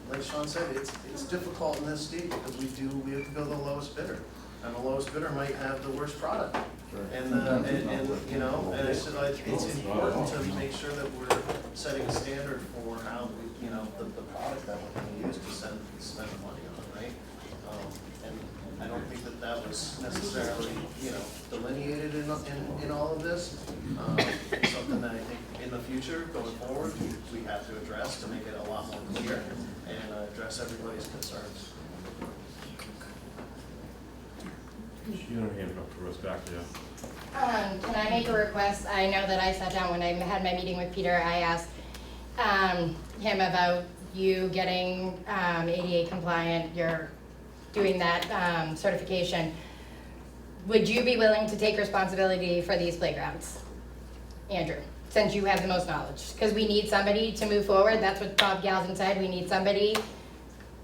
like Sean said, it's difficult in this state because we have to go the lowest bidder. And the lowest bidder might have the worst product. And you know, and I said, it's important to make sure that we're setting a standard for how, you know, the product that we're gonna use to spend the money on, right? And I don't think that was necessarily, you know, delineated in all of this. Something that I think in the future, going forward, we have to address to make it a lot more clear and address everybody's concerns. You don't hand it up to us back there. Can I make a request? I know that I sat down when I had my meeting with Peter, I asked him about you getting ADA compliant, you're doing that certification. Would you be willing to take responsibility for these playgrounds? Andrew, since you have the most knowledge, because we need somebody to move forward, that's what Bob Galvin said, we need somebody.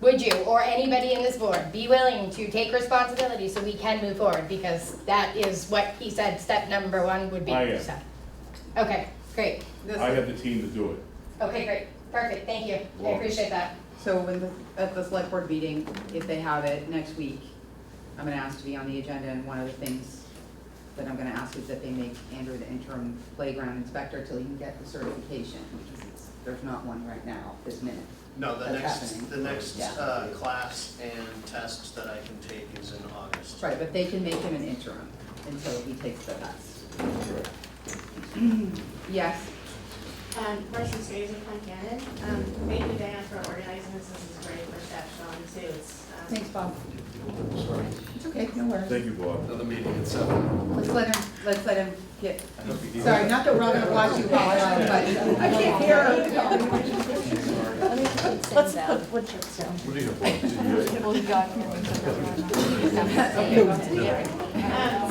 Would you, or anybody in this board, be willing to take responsibility so we can move forward? Because that is what he said step number one would be. I am. So. Okay, great. I have the team to do it. Okay, great, perfect, thank you, I appreciate that. So at the select board meeting, if they have it next week, I'm gonna ask to be on the agenda, and one of the things that I'm gonna ask is that they make Andrew the interim playground inspector till he can get the certification, because there's not one right now, this minute. No, the That's next happening. class and test that I can take is in August. Right, but they can make him an interim until he takes the test. Yes? Marshfield Schools and Cannon. Thank you, Dan, for organizing this. This is great for Chef Sean too. It's, Thanks, Bob. It's okay, no worries. Thank you, Bob. Another meeting at 7. Let's let him get, sorry, not that we're all gonna watch you while but I can't hear. Let's put wood chips down. What do you have? Well, you got so I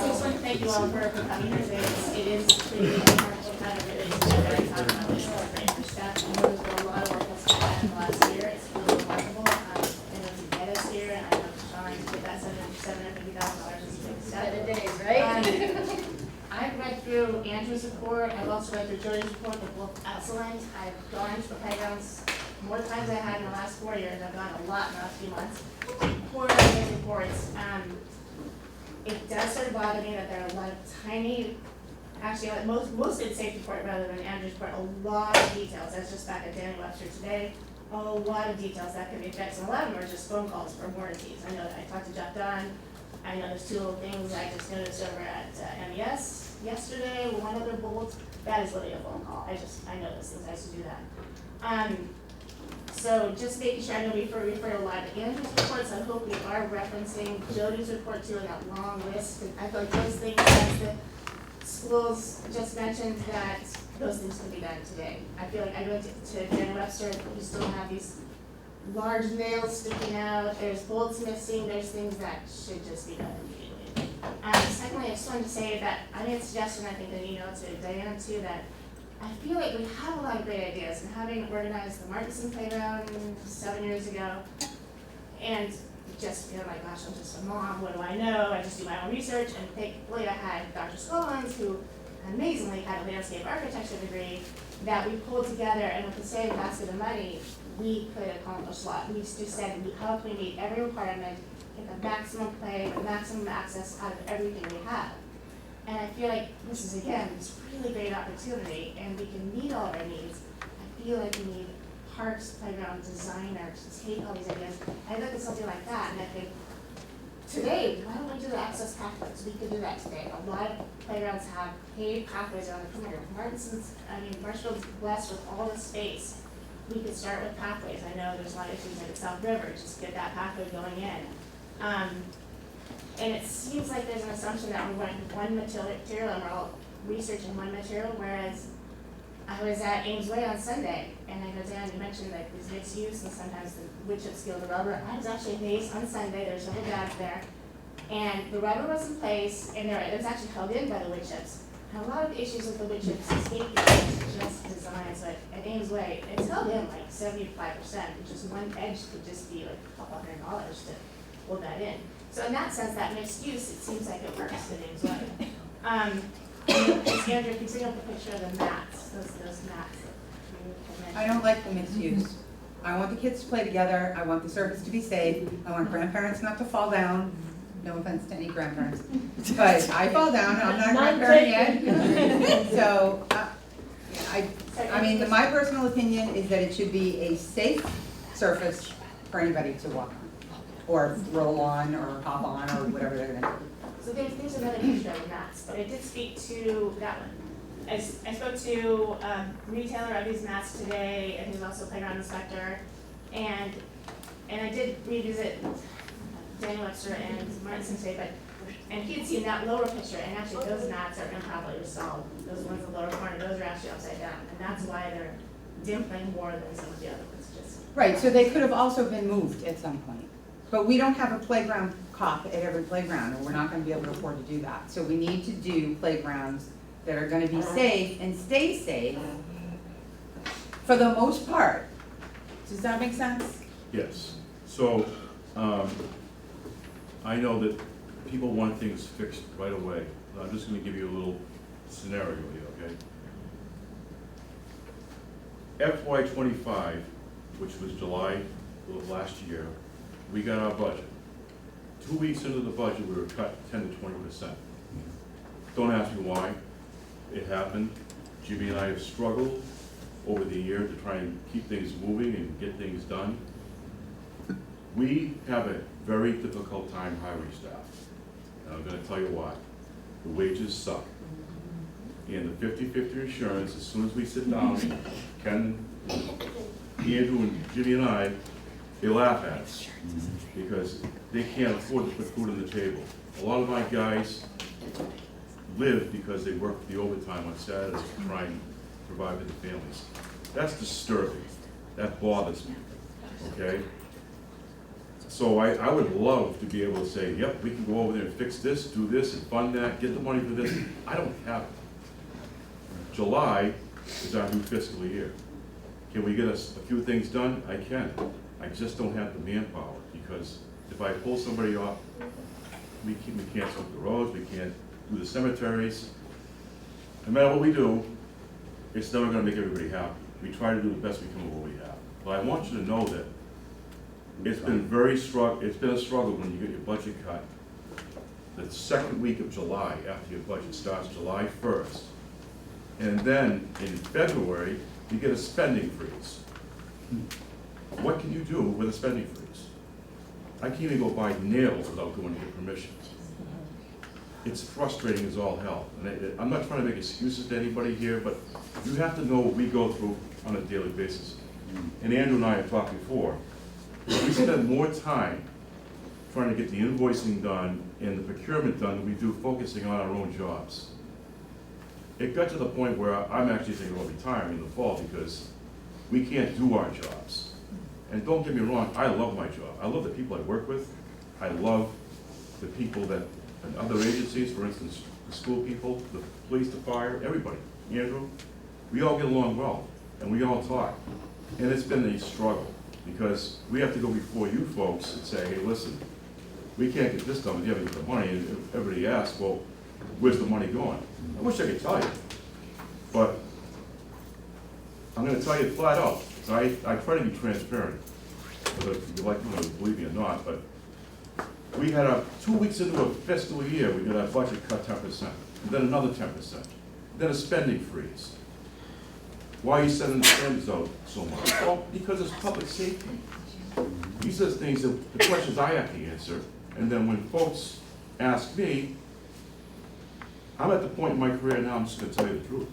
just want to thank you all for coming here today. It is pretty remarkable kind of it is very talk about this is great for staff. I know there's been a lot of work that's been done in the last year. It's really remarkable. And to get us here, and I know Sean did that $750,000 is a big step. 7 days, right? I've read through Andrew's report, I've also read through Jody's report, they're both excellent. I've gone to the playgrounds more times than I had in the last 4 years, I've gone a lot in the last few months. Poor these reports, it does sort of bother me that there are a lot of tiny, actually, most of it's safety report rather than Andrew's report, a lot of details. That's just back at Danny Webster today, a lot of details that can be fixed, and a lot of them are just phone calls for warranties. I know that I talked to Jeff Dunn, I know there's 2 little things I just noticed over at MES yesterday, one other bolt, that is literally a phone call. I know those things, I used to do that. So just making sure, I know we refer a lot to Andrew's reports, I hope we are referencing Jody's report too in that long list. And I feel like those things, as the schools just mentioned, that those things can be done today. I feel like I went to Dan Webster, we still have these large nails sticking out, there's bolts missing, there's things that should just be done immediately. Secondly, I just wanted to say that I made a suggestion, I think, that you know, to Diana too, that I feel like we have a lot of great ideas, and having organized the Martinson Playground 7 years ago, and just feel like, gosh, I'm just a mom, what do I know? I just do my own research, and thankfully I had Dr. Scollins, who amazingly had a landscape architecture degree, that we pulled together, and with the same basket of money, we could accomplish a lot. We just said, how can we meet every requirement, get the maximum play, the maximum access out of everything we have? And I feel like this is, again, this really great opportunity, and we can meet all our needs. I feel like we need parks, playground designers to take all these ideas. I look at something like that, and I think, today, why don't we do the access pathways? We could do that today. A lot of playgrounds have paved pathways around the perimeter. Marshfield's blessed with all the space. We could start with pathways. I know there's a lot of issues at South River, just get that pathway going in. And it seems like there's an assumption that we're going with one material and we're all researching one material, whereas I was at Ames Way on Sunday, and I go down, you mentioned like these mixed use and sometimes the wood chips go to rubber. I was actually amazed on Sunday, there was several dads there, and the rubber was in place, and it was actually held in by the wood chips. And a lot of the issues with the wood chips escape just design, so at Ames Way, it's held in like 75%, just one edge could just be like a couple $100 to hold that in. So in that sense, that mixed use, it seems like it works at Ames Way. Andrew, continue with the picture of the mats, those mats that you mentioned. I don't like the mixed use. I want the kids to play together, I want the surface to be safe, I want grandparents not to fall down. No offense to any grandparents, but I fall down, and I'm not a grandparent yet. So, I mean, my personal opinion is that it should be a safe surface for anybody to walk on, or roll on, or hop on, or whatever they're gonna do. So there's another picture of mats, but I did speak to that one. I spoke to a retailer of these mats today, and he's also a playground inspector, and I did revisit Daniel Webster and Martin today, and he had seen that lower picture, and actually those mats are improperly installed. Those ones in the lower corner, those are actually upside down, and that's why they're dimpling more than some of the other ones. Right, so they could have also been moved at some point. But we don't have a playground cop at every playground, and we're not gonna be able to afford to do that. So we need to do playgrounds that are gonna be safe and stay safe for the most part. Does that make sense? Yes. So, I know that people want things fixed right away. I'm just gonna give you a little scenario here, okay? FY '25, which was July of last year, we got our budget. 2 weeks into the budget, we were cut 10 to 20%. Don't ask me why. It happened. Jimmy and I have struggled over the year to try and keep things moving and get things done. We have a very difficult time hiring staff. And I'm gonna tell you why. The wages suck. And the 50-50 insurance, as soon as we sit down, Ken, Andrew and Jimmy and I, they laugh at us because they can't afford to put food on the table. A lot of my guys live because they work the overtime on Saturdays to try and provide for the families. That's disturbing. That bothers me, okay? So I would love to be able to say, yep, we can go over there and fix this, do this, and fund that, get the money for this. I don't have it. July is our new fiscal year. Can we get us a few things done? I can. I just don't have the manpower, because if I pull somebody off, we can't sweep the roads, we can't do the cemeteries. No matter what we do, it's never gonna make everybody happy. We try to do the best we can with what we have. But I want you to know that it's been it's been a struggle when you get your budget cut. The second week of July, after your budget starts, July 1st. And then in February, you get a spending freeze. What can you do with a spending freeze? I can't even go buy nails without going to get permission. It's frustrating as all hell. And I'm not trying to make excuses to anybody here, but you have to know what we go through on a daily basis. And Andrew and I have talked before. We spend more time trying to get the invoicing done and the procurement done than we do focusing on our own jobs. It got to the point where I'm actually thinking about retiring in the fall because we can't do our jobs. And don't get me wrong, I love my job. I love the people I work with. I love the people that, in other agencies, for instance, the school people, the police, the fire, everybody. Andrew, we all get along well, and we all talk. And it's been a struggle, because we have to go before you folks and say, hey, listen, we can't get this done, but you haven't got the money. And everybody asks, well, where's the money going? I wish I could tell you, but I'm gonna tell you flat out. I try to be transparent, whether you like me to believe me or not, but we had 2 weeks into a fiscal year, we got our budget cut 10%. then another 10%, then a spending freeze. Why are you setting the standards out so much? Well, because it's public safety. These are the things that, the questions I have to answer, and then when folks ask me, I'm at the point in my career now, I'm just gonna tell you the truth.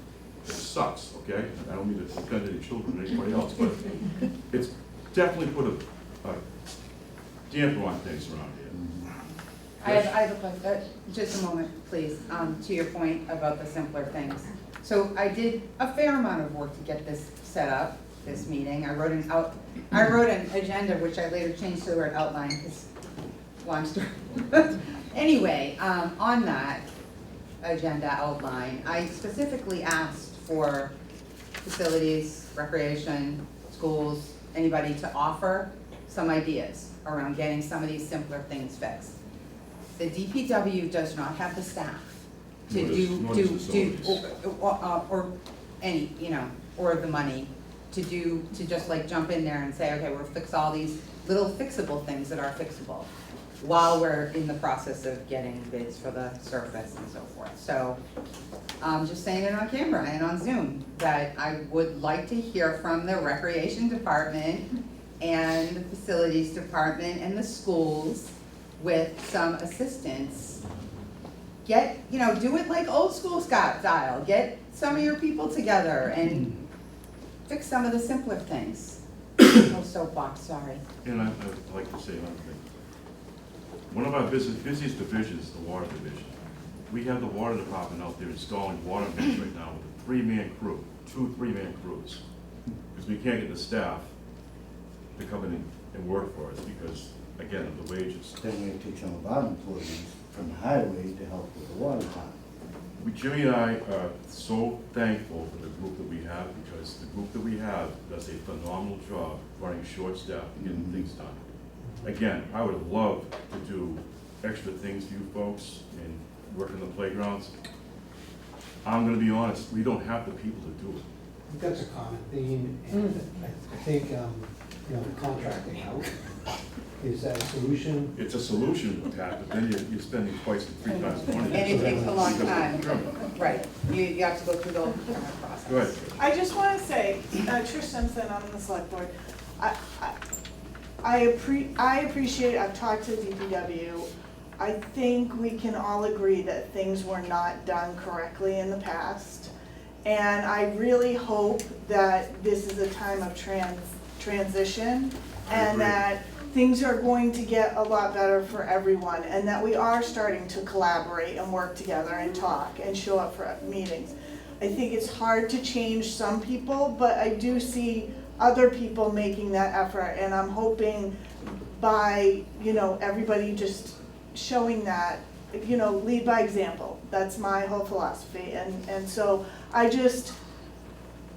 It sucks, okay? I don't mean to offend any children or anybody else, but it's definitely put a damper on things around here. I have a question, just a moment, please, to your point about the simpler things. So I did a fair amount of work to get this set up, this meeting. I wrote an agenda, which I later changed to the word outline, because, long story. Anyway, on that agenda outline, I specifically asked for facilities, recreation, schools, anybody to offer some ideas around getting some of these simpler things fixed. The DPW does not have the staff to or any, you know, or the money to just like jump in there and say, okay, we'll fix all these little fixable things that are fixable while we're in the process of getting bids for the surface and so forth. So I'm just saying it on camera and on Zoom, that I would like to hear from the recreation department and the facilities department and the schools with some assistance. Get, you know, do it like old school style. Get some of your people together and fix some of the simpler things. Oh, soapbox, sorry. And I'd like to say another thing. One of our busiest divisions is the water division. We have the water department out there installing water mains right now with a three-man crew, 2 3-man crews. Because we can't get the staff to come in and work for us because, again, of the wages. Then we take some of our employees from the highway to help with the water plant. Jimmy and I are so thankful for the group that we have, because the group that we have does a phenomenal job running short staff and getting things done. Again, I would love to do extra things for you folks and work in the playgrounds. I'm gonna be honest, we don't have the people to do it. I think that's a common theme, and I think, you know, the contracting out is that a solution. It's a solution, Pat, but then you're spending twice and 3 times the money. And it takes a long time. Because- Right, you have to go through the whole procurement process. Go ahead. I just want to say, Trish Simpson, I'm on the select board. I appreciate, I've talked to DPW. I think we can all agree that things were not done correctly in the past. And I really hope that this is a time of transition and that things are going to get a lot better for everyone, and that we are starting to collaborate and work together and talk and show up for meetings. I think it's hard to change some people, but I do see other people making that effort, and I'm hoping by, you know, everybody just showing that, you know, lead by example. That's my whole philosophy, and so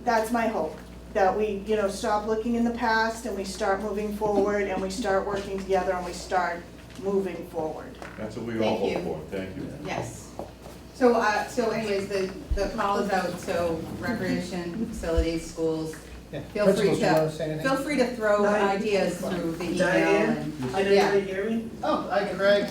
that's my hope. That we, you know, stop looking in the past and we start moving forward and we start working together and we start moving forward. That's what we all hope for, thank you. Yes. So anyways, the call is out, so recreation, facilities, schools, feel free to throw ideas through the email and. Can anybody hear me? Oh, Hi, Craig.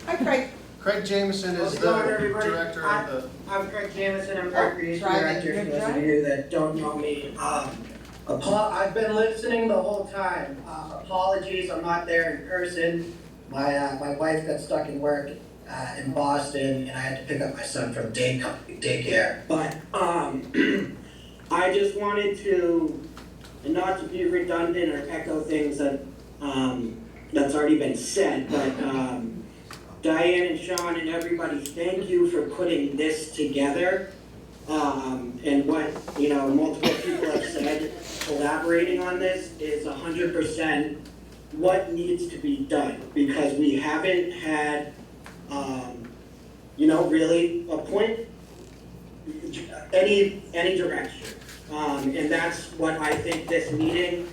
Hi, Craig. Craig Jameson is the director of the. I'm Craig Jameson, I'm the recreation director, for those of you that don't know me. I've been listening the whole time. Apologies, I'm not there in person. My wife got stuck in work in Boston, and I had to pick up my son from daycare. But I just wanted to, and not to be redundant or echo things that that's already been said, but Diane and Sean and everybody, thank you for putting this together. And what, you know, multiple people have said, collaborating on this is 100% what needs to be done, because we haven't had, you know, really a point, any direction. And that's what I think this meeting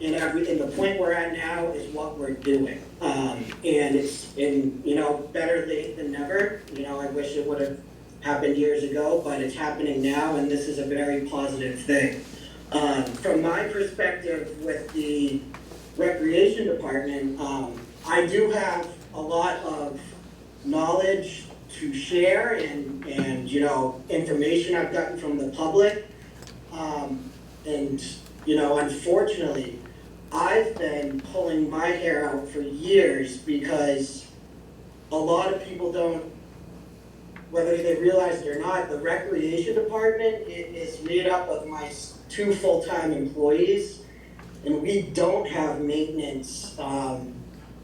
and the point we're at now is what we're doing. And it's, you know, better late than never. You know, I wish it would have happened years ago, but it's happening now, and this is a very positive thing. From my perspective with the recreation department, I do have a lot of knowledge to share and, you know, information I've gotten from the public. And, you know, unfortunately, I've been pulling my hair out for years because a lot of people don't, whether they realize it or not, the recreation department is made up of my 2 full-time employees, and we don't have maintenance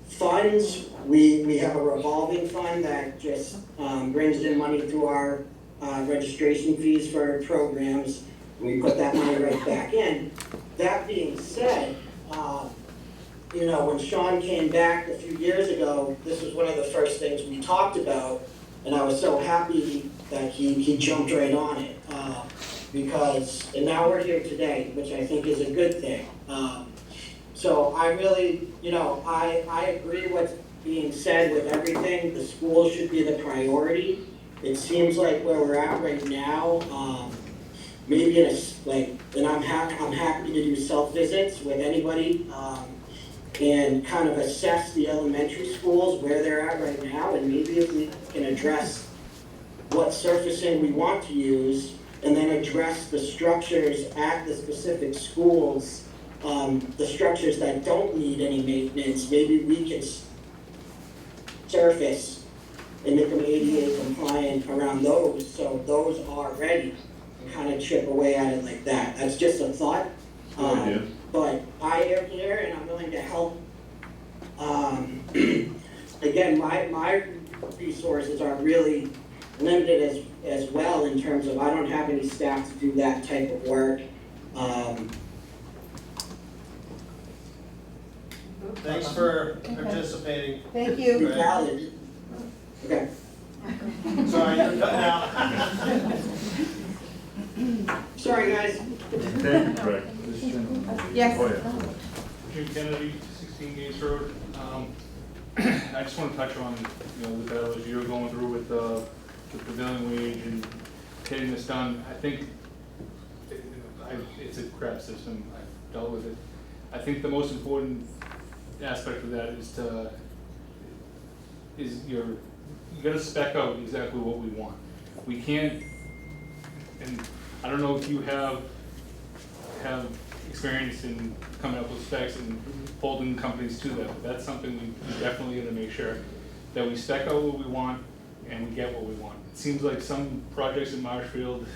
funds. We have a revolving fund that just brings in money through our registration fees for programs. We put that money right back in. That being said, you know, when Sean came back a few years ago, this was one of the first things we talked about, and I was so happy that he jumped right on it. Because, and now we're here today, which I think is a good thing. So I really, you know, I agree what's being said with everything. The school should be the priority. It seems like where we're at right now, maybe in a, like, and I'm happy to do self-visits with anybody, and kind of assess the elementary schools where they're at right now, and maybe if we can address what surfacing we want to use, and then address the structures at the specific schools, the structures that don't need any maintenance, maybe we can surface and make them ADA compliant around those, so those are ready, and kind of chip away at it like that. That's just a thought. But I am here and I'm willing to help. Again, my resources are really limited as well in terms of I don't have any staff to do that type of work. Thanks for participating. Thank you. Valid. Okay. Sorry, you're cutting out. Sorry, guys. Thank you, Greg. Yes. Oh, yeah. Jim Kennedy, 16 Gates Road. I just want to touch on, you know, the battles you're going through with the prevailing wage and getting this done. I think it's a crap system. I've dealt with it. I think the most important aspect of that is you got to spec out exactly what we want. We can't, and I don't know if you have experience in coming up with specs and holding companies to that, but that's something we definitely got to make sure that we spec out what we want and we get what we want. It seems like some projects in Marshfield,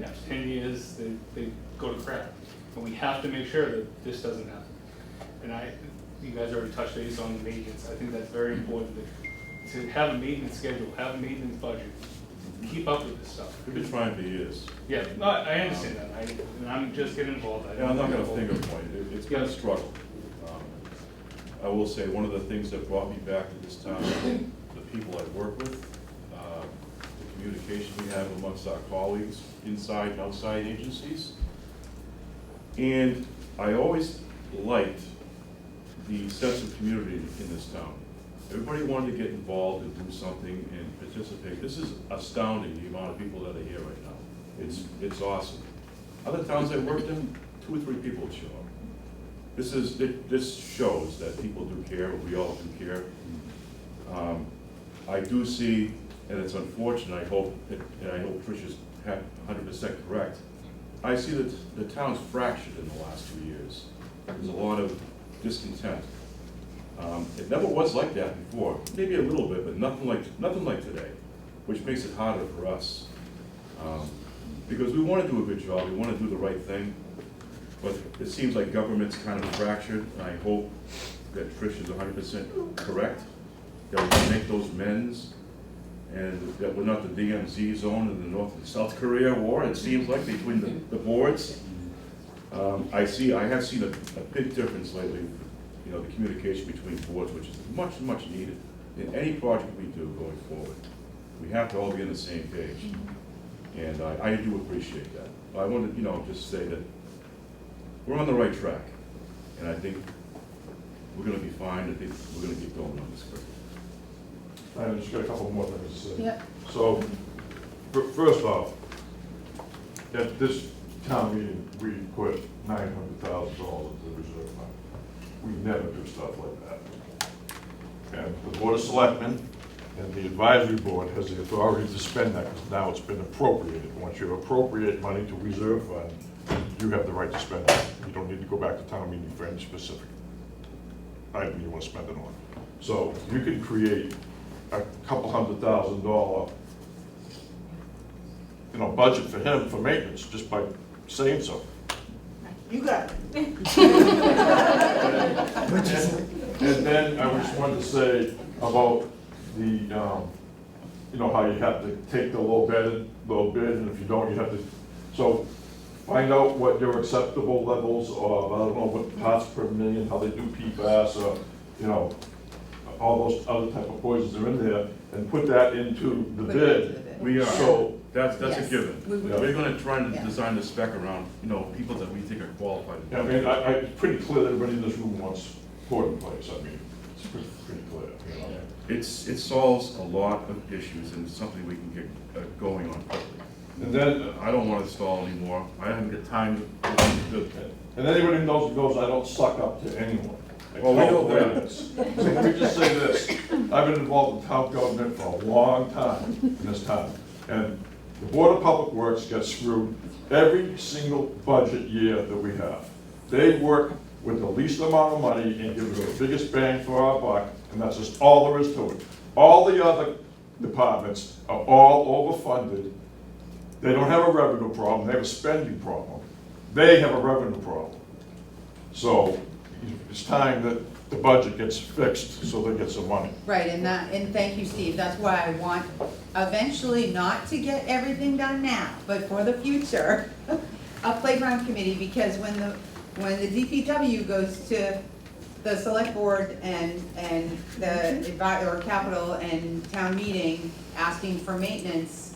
after 10 years, they go to crap. And we have to make sure that this doesn't happen. And you guys already touched base on maintenance. I think that's very important to have a maintenance schedule, have a maintenance budget, keep up with this stuff. We've been trying for years. Yeah, no, I understand that. And I'm just getting involved. Yeah, I'm not gonna finger point it. It's been a struggle. I will say, one of the things that brought me back to this town, the people I work with, the communication we have amongst our colleagues inside and outside agencies. And I always liked the sense of community in this town. Everybody wanted to get involved and do something and participate. This is astounding, the amount of people that are here right now. It's awesome. Other towns I worked in, 2 or 3 people would show up. This shows that people do care, we all do care. I do see, and it's unfortunate, and I hope Trish is 100% correct, I see that the town's fractured in the last 2 years. There's a lot of discontent. It never was like that before, maybe a little bit, but nothing like today, which makes it harder for us. Because we want to do a good job, we want to do the right thing, but it seems like government's kind of fractured, and I hope that Trish is 100% correct, that we can make those amends, and that we're not the DMZ zone in the North and South Korea war, it seems like, between the boards. I have seen a big difference lately, you know, the communication between boards, which is much, much needed in any project we do going forward. We have to all be on the same page, and I do appreciate that. I want to, you know, just say that we're on the right track, and I think we're going to be fine. I think we're going to keep going on this quick. I just got a couple more things to say. Yep. So, first off, at this town meeting, we put $900,000 into the reserve fund. We never do stuff like that. And the Board of Selectmen And the advisory board has the authority to spend that, because now it's been appropriated. Once you appropriate money to reserve fund, you have the right to spend it. You don't need to go back to town meeting for any specific item you want to spend it on. So you can create a couple $100,000, budget for him for maintenance just by saying so. You got it. And then I just wanted to say about the, how you have to take the low bid, and if you don't, you have to, so find out what your acceptable levels of, I don't know, what parts per million, how they do PFAS, or, all those other type of poisons are in there, and put that into the bid. We are, So, that's a Yes. given. We- We're gonna try to Yeah. design the spec around, people that we think are qualified. I mean, it's pretty clear that everybody in this room wants port in place. I mean, it's pretty clear, It solves a lot of issues, and it's something we can get going on quickly. And then, I don't wanna stall anymore, I haven't got time to. and anybody who knows I don't suck up to anyone. I Well, we know tell that. this. So let me just say this, I've been involved in town government for a long time in this town. And the Board of Public Works gets screwed every single budget year that we have. They work with the least amount of money and give us the biggest bang for our buck, and that's just all there is to it. All the other departments are all overfunded. They don't have a revenue problem, they have a spending problem. They have a revenue problem. So it's time that the budget gets fixed so they get some money. Right, and thank you, Steve, that's why I want eventually not to get everything done now, but for the future, a playground committee, because when the DPW goes to the select board and or capital and town meeting asking for maintenance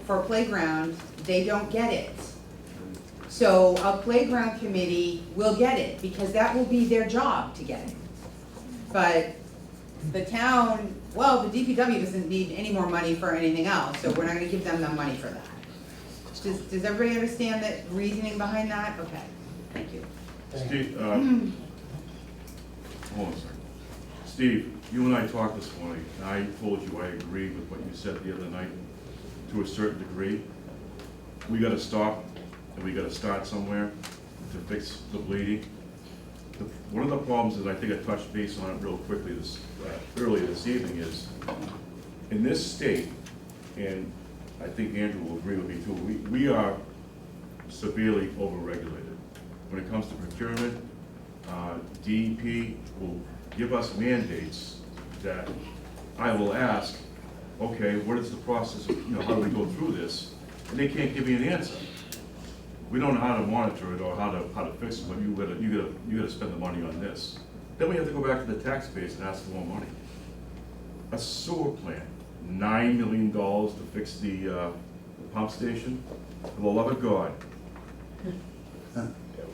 for playground, they don't get it. So a playground committee will get it, because that will be their job to get it. But the town, the DPW doesn't need any more money for anything else, so we're not gonna give them the money for that. Does everybody understand the reasoning behind that? Okay, thank you. Steve, hold on a second. Steve, you and I talked this morning, and I told you I agreed with what you said the other night to a certain degree. We gotta stop, and we gotta start somewhere to fix the bleeding. One of the problems that I think I touched base on it real quickly earlier this evening is, in this state, and I think Andrew will agree with me too, we are severely overregulated. When it comes to procurement, DEP will give us mandates that I will ask, okay, what is the process of, how do we go through this? And they can't give me an answer. We don't know how to monitor it or how to fix it, but you gotta spend the money on this. Then we have to go back to the tax base and ask for more money. A sewer plant, $9 million to fix the pump station. For the love of God.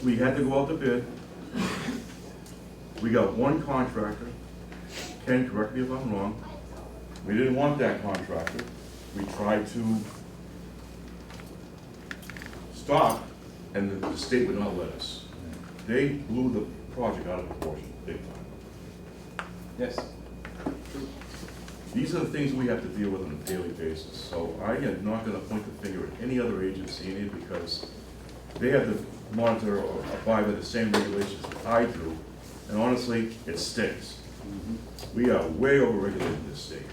We had to go out to bid. We got one contractor. Ken, correct me if I'm wrong. We didn't want that contractor. We tried to stop, and the state would not let us. They blew the project out of proportion, big time. Yes. These are the things we have to deal with on a daily basis. So I am not gonna point the finger at any other agency in it, because they have to monitor or abide by the same regulations that I do, and honestly, it stinks. We are way overregulated in this state,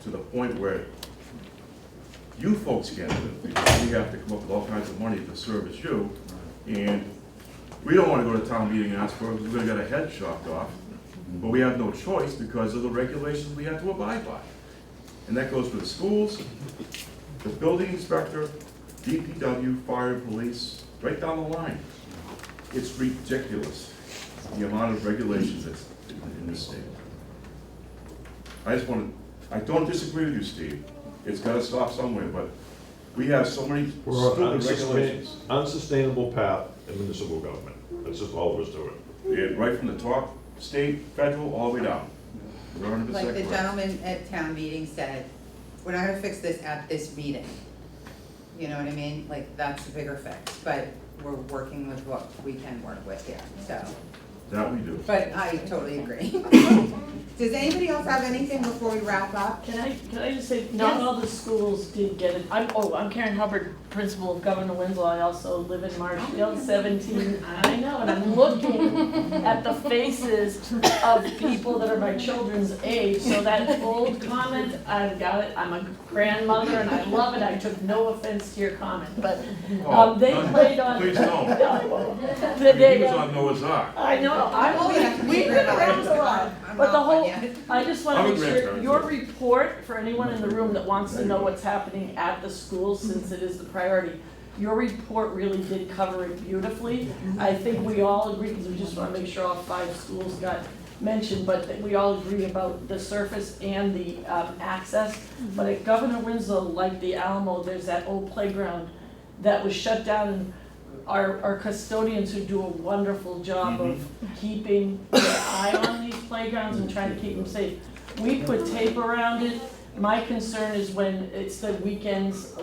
to the point where you folks can't live, because we have to come up with all kinds of money to service you, and we don't wanna go to town meeting and ask for it, because we're gonna get our head chopped off, but we have no choice because of the regulations we have to abide by. And that goes for the schools, the building inspector, DPW, fire, police, right down the line. It's ridiculous, the amount of regulations that's in this state. I don't disagree with you, Steve. It's gotta stop somewhere, but we have so many We're on an stupid regulations. unsustainable path in municipal government. That's just all there is to it. Yeah, right from the top, state, federal, all the way down. We're 100% Like the correct. gentleman at town meeting said, we're not gonna fix this at this meeting. You know what I mean? Like, that's the bigger fix, but we're working with what we can work with here, so. That we do. But I totally agree. Does anybody else have anything before we wrap up? Can I just say, not all the schools did get it. I'm Karen Hubbard, principal of Governor Winslow. I also live in Marshfield, 17. I know, and I'm looking at the faces of people that are my children's age. So that old comment, I've got it. I'm a grandmother and I love it. I took no offense to your comment, but they played on. Please don't. They He was on Noah's Ark. I know, we've been around a lot, but the whole, I just want I'm to a make sure, grandparent, your too. report, for anyone in the room that wants to know what's happening at the schools, since it is the priority, your report really did cover it beautifully. I think we all agree, because we just want to make sure all 5 schools got mentioned, but that we all agree about the surface and the access. But at Governor Winslow, like the Alamo, there's that old playground that was shut down, and our custodians who do a wonderful job of keeping their eye on these playgrounds and trying to keep them safe. We put tape around it. My concern is when it's the weekends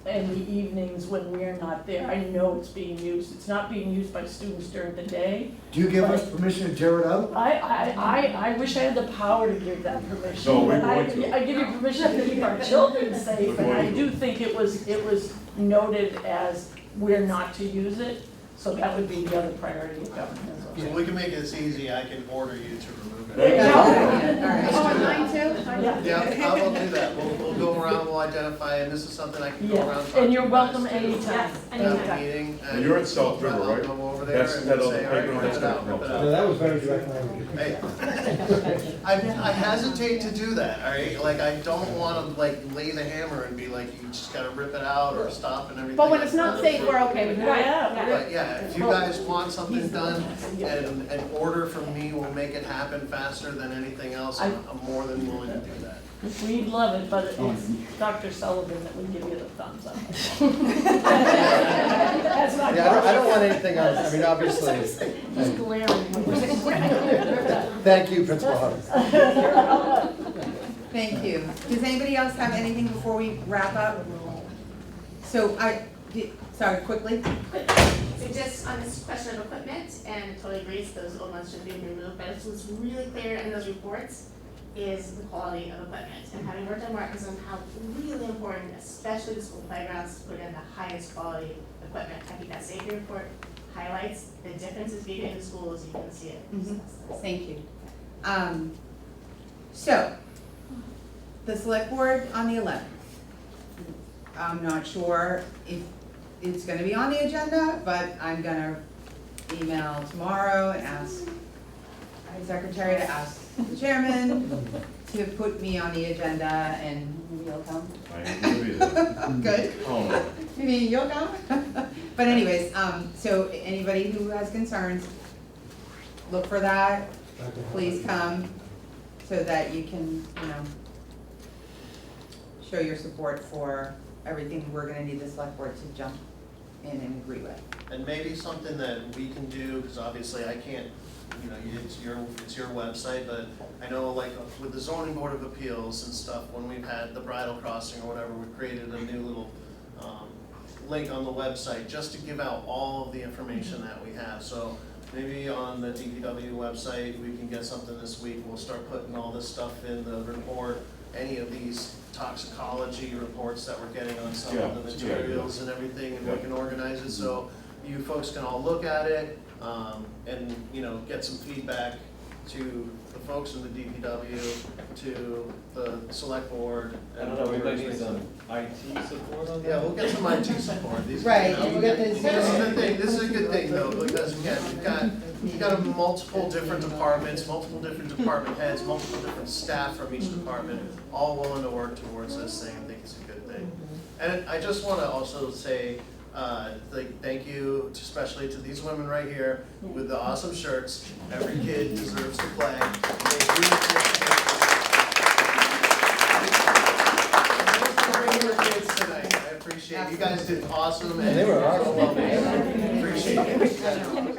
and the evenings when we're not there. I know it's being used. It's not being used by students during the day. Do you give us permission to tear it out? I wish I had the power to give that permission. So we're but going to. I give you permission to keep our children safe, and I do think it was noted as we're not to use it, so that would be the other priority of government. So we can make this easy, I can order you to remove it. There you go. Online too? Yeah, I will do that, we'll go around, we'll identify, and this is something I can go around. Yeah, talk and you're to you welcome guys to anytime. Have a Anytime. meeting. And you're at South River, I'll right? go over there That's and that other say, all right, playground rip that's it out, got rip it No, out. that was very direct language. Hey, I hesitate to do that, all right? Like, I don't wanna like lay the hammer and be like, you just gotta rip it out or stop and everything. But when it's not safe, we're okay with that. Yeah. But yeah, if you guys want something done, and an order from me will make it happen faster than anything else, I'm more than willing to do that. We'd love it, but it's Dr. Sullivan that would give you the thumbs up. That's not. Yeah, I don't want anything else, I mean, obviously. Just glaring. Thank you, Principal Hubbard. Thank you. Does anybody else have anything before we wrap up? So sorry, quickly. So just on this question of equipment, and totally agrees, those old ones should be removed, but what's really clear in those reports is the quality of equipment. And having worked on Marcus on how really important, especially the school playgrounds, to put in the highest quality equipment. I think that safety report highlights the differences between the schools, you can see it. Thank you. So, the select board on the 11th. I'm not sure if it's gonna be on the agenda, but I'm gonna email tomorrow and ask my secretary to ask the chairman to put me on the agenda, and maybe you'll come. I will be there. Good. Oh, no. Maybe you'll come. But anyways, so anybody who has concerns, look for that. Please come so that you can, show your support for everything we're gonna need the select board to jump in and agree with. And maybe something that we can do, because obviously I can't, it's your website, but I know like with the zoning board of appeals and stuff, when we've had the bridal crossing or whatever, we've created a new little link on the website just to give out all of the information that we have. So maybe on the DPW website, we can get something this week, we'll start putting all this stuff in the report, any of these toxicology reports that we're getting on some of the materials and everything, and we can organize it so you folks can all look at it, and, get some feedback to the folks in the DPW, to the select board. I don't know, we might need some IT support on that. Yeah, we'll get some IT support. These, Right, and we'll get the This is a good thing though, because again, you've got multiple different departments, multiple different department heads, multiple different staff from each department, all willing to work towards this thing. I think it's a good thing. And I just want to also say, thank you, especially to these women right here with the awesome shirts. Every kid deserves to play. I appreciate it. You guys did awesome. They were awesome. Appreciate it.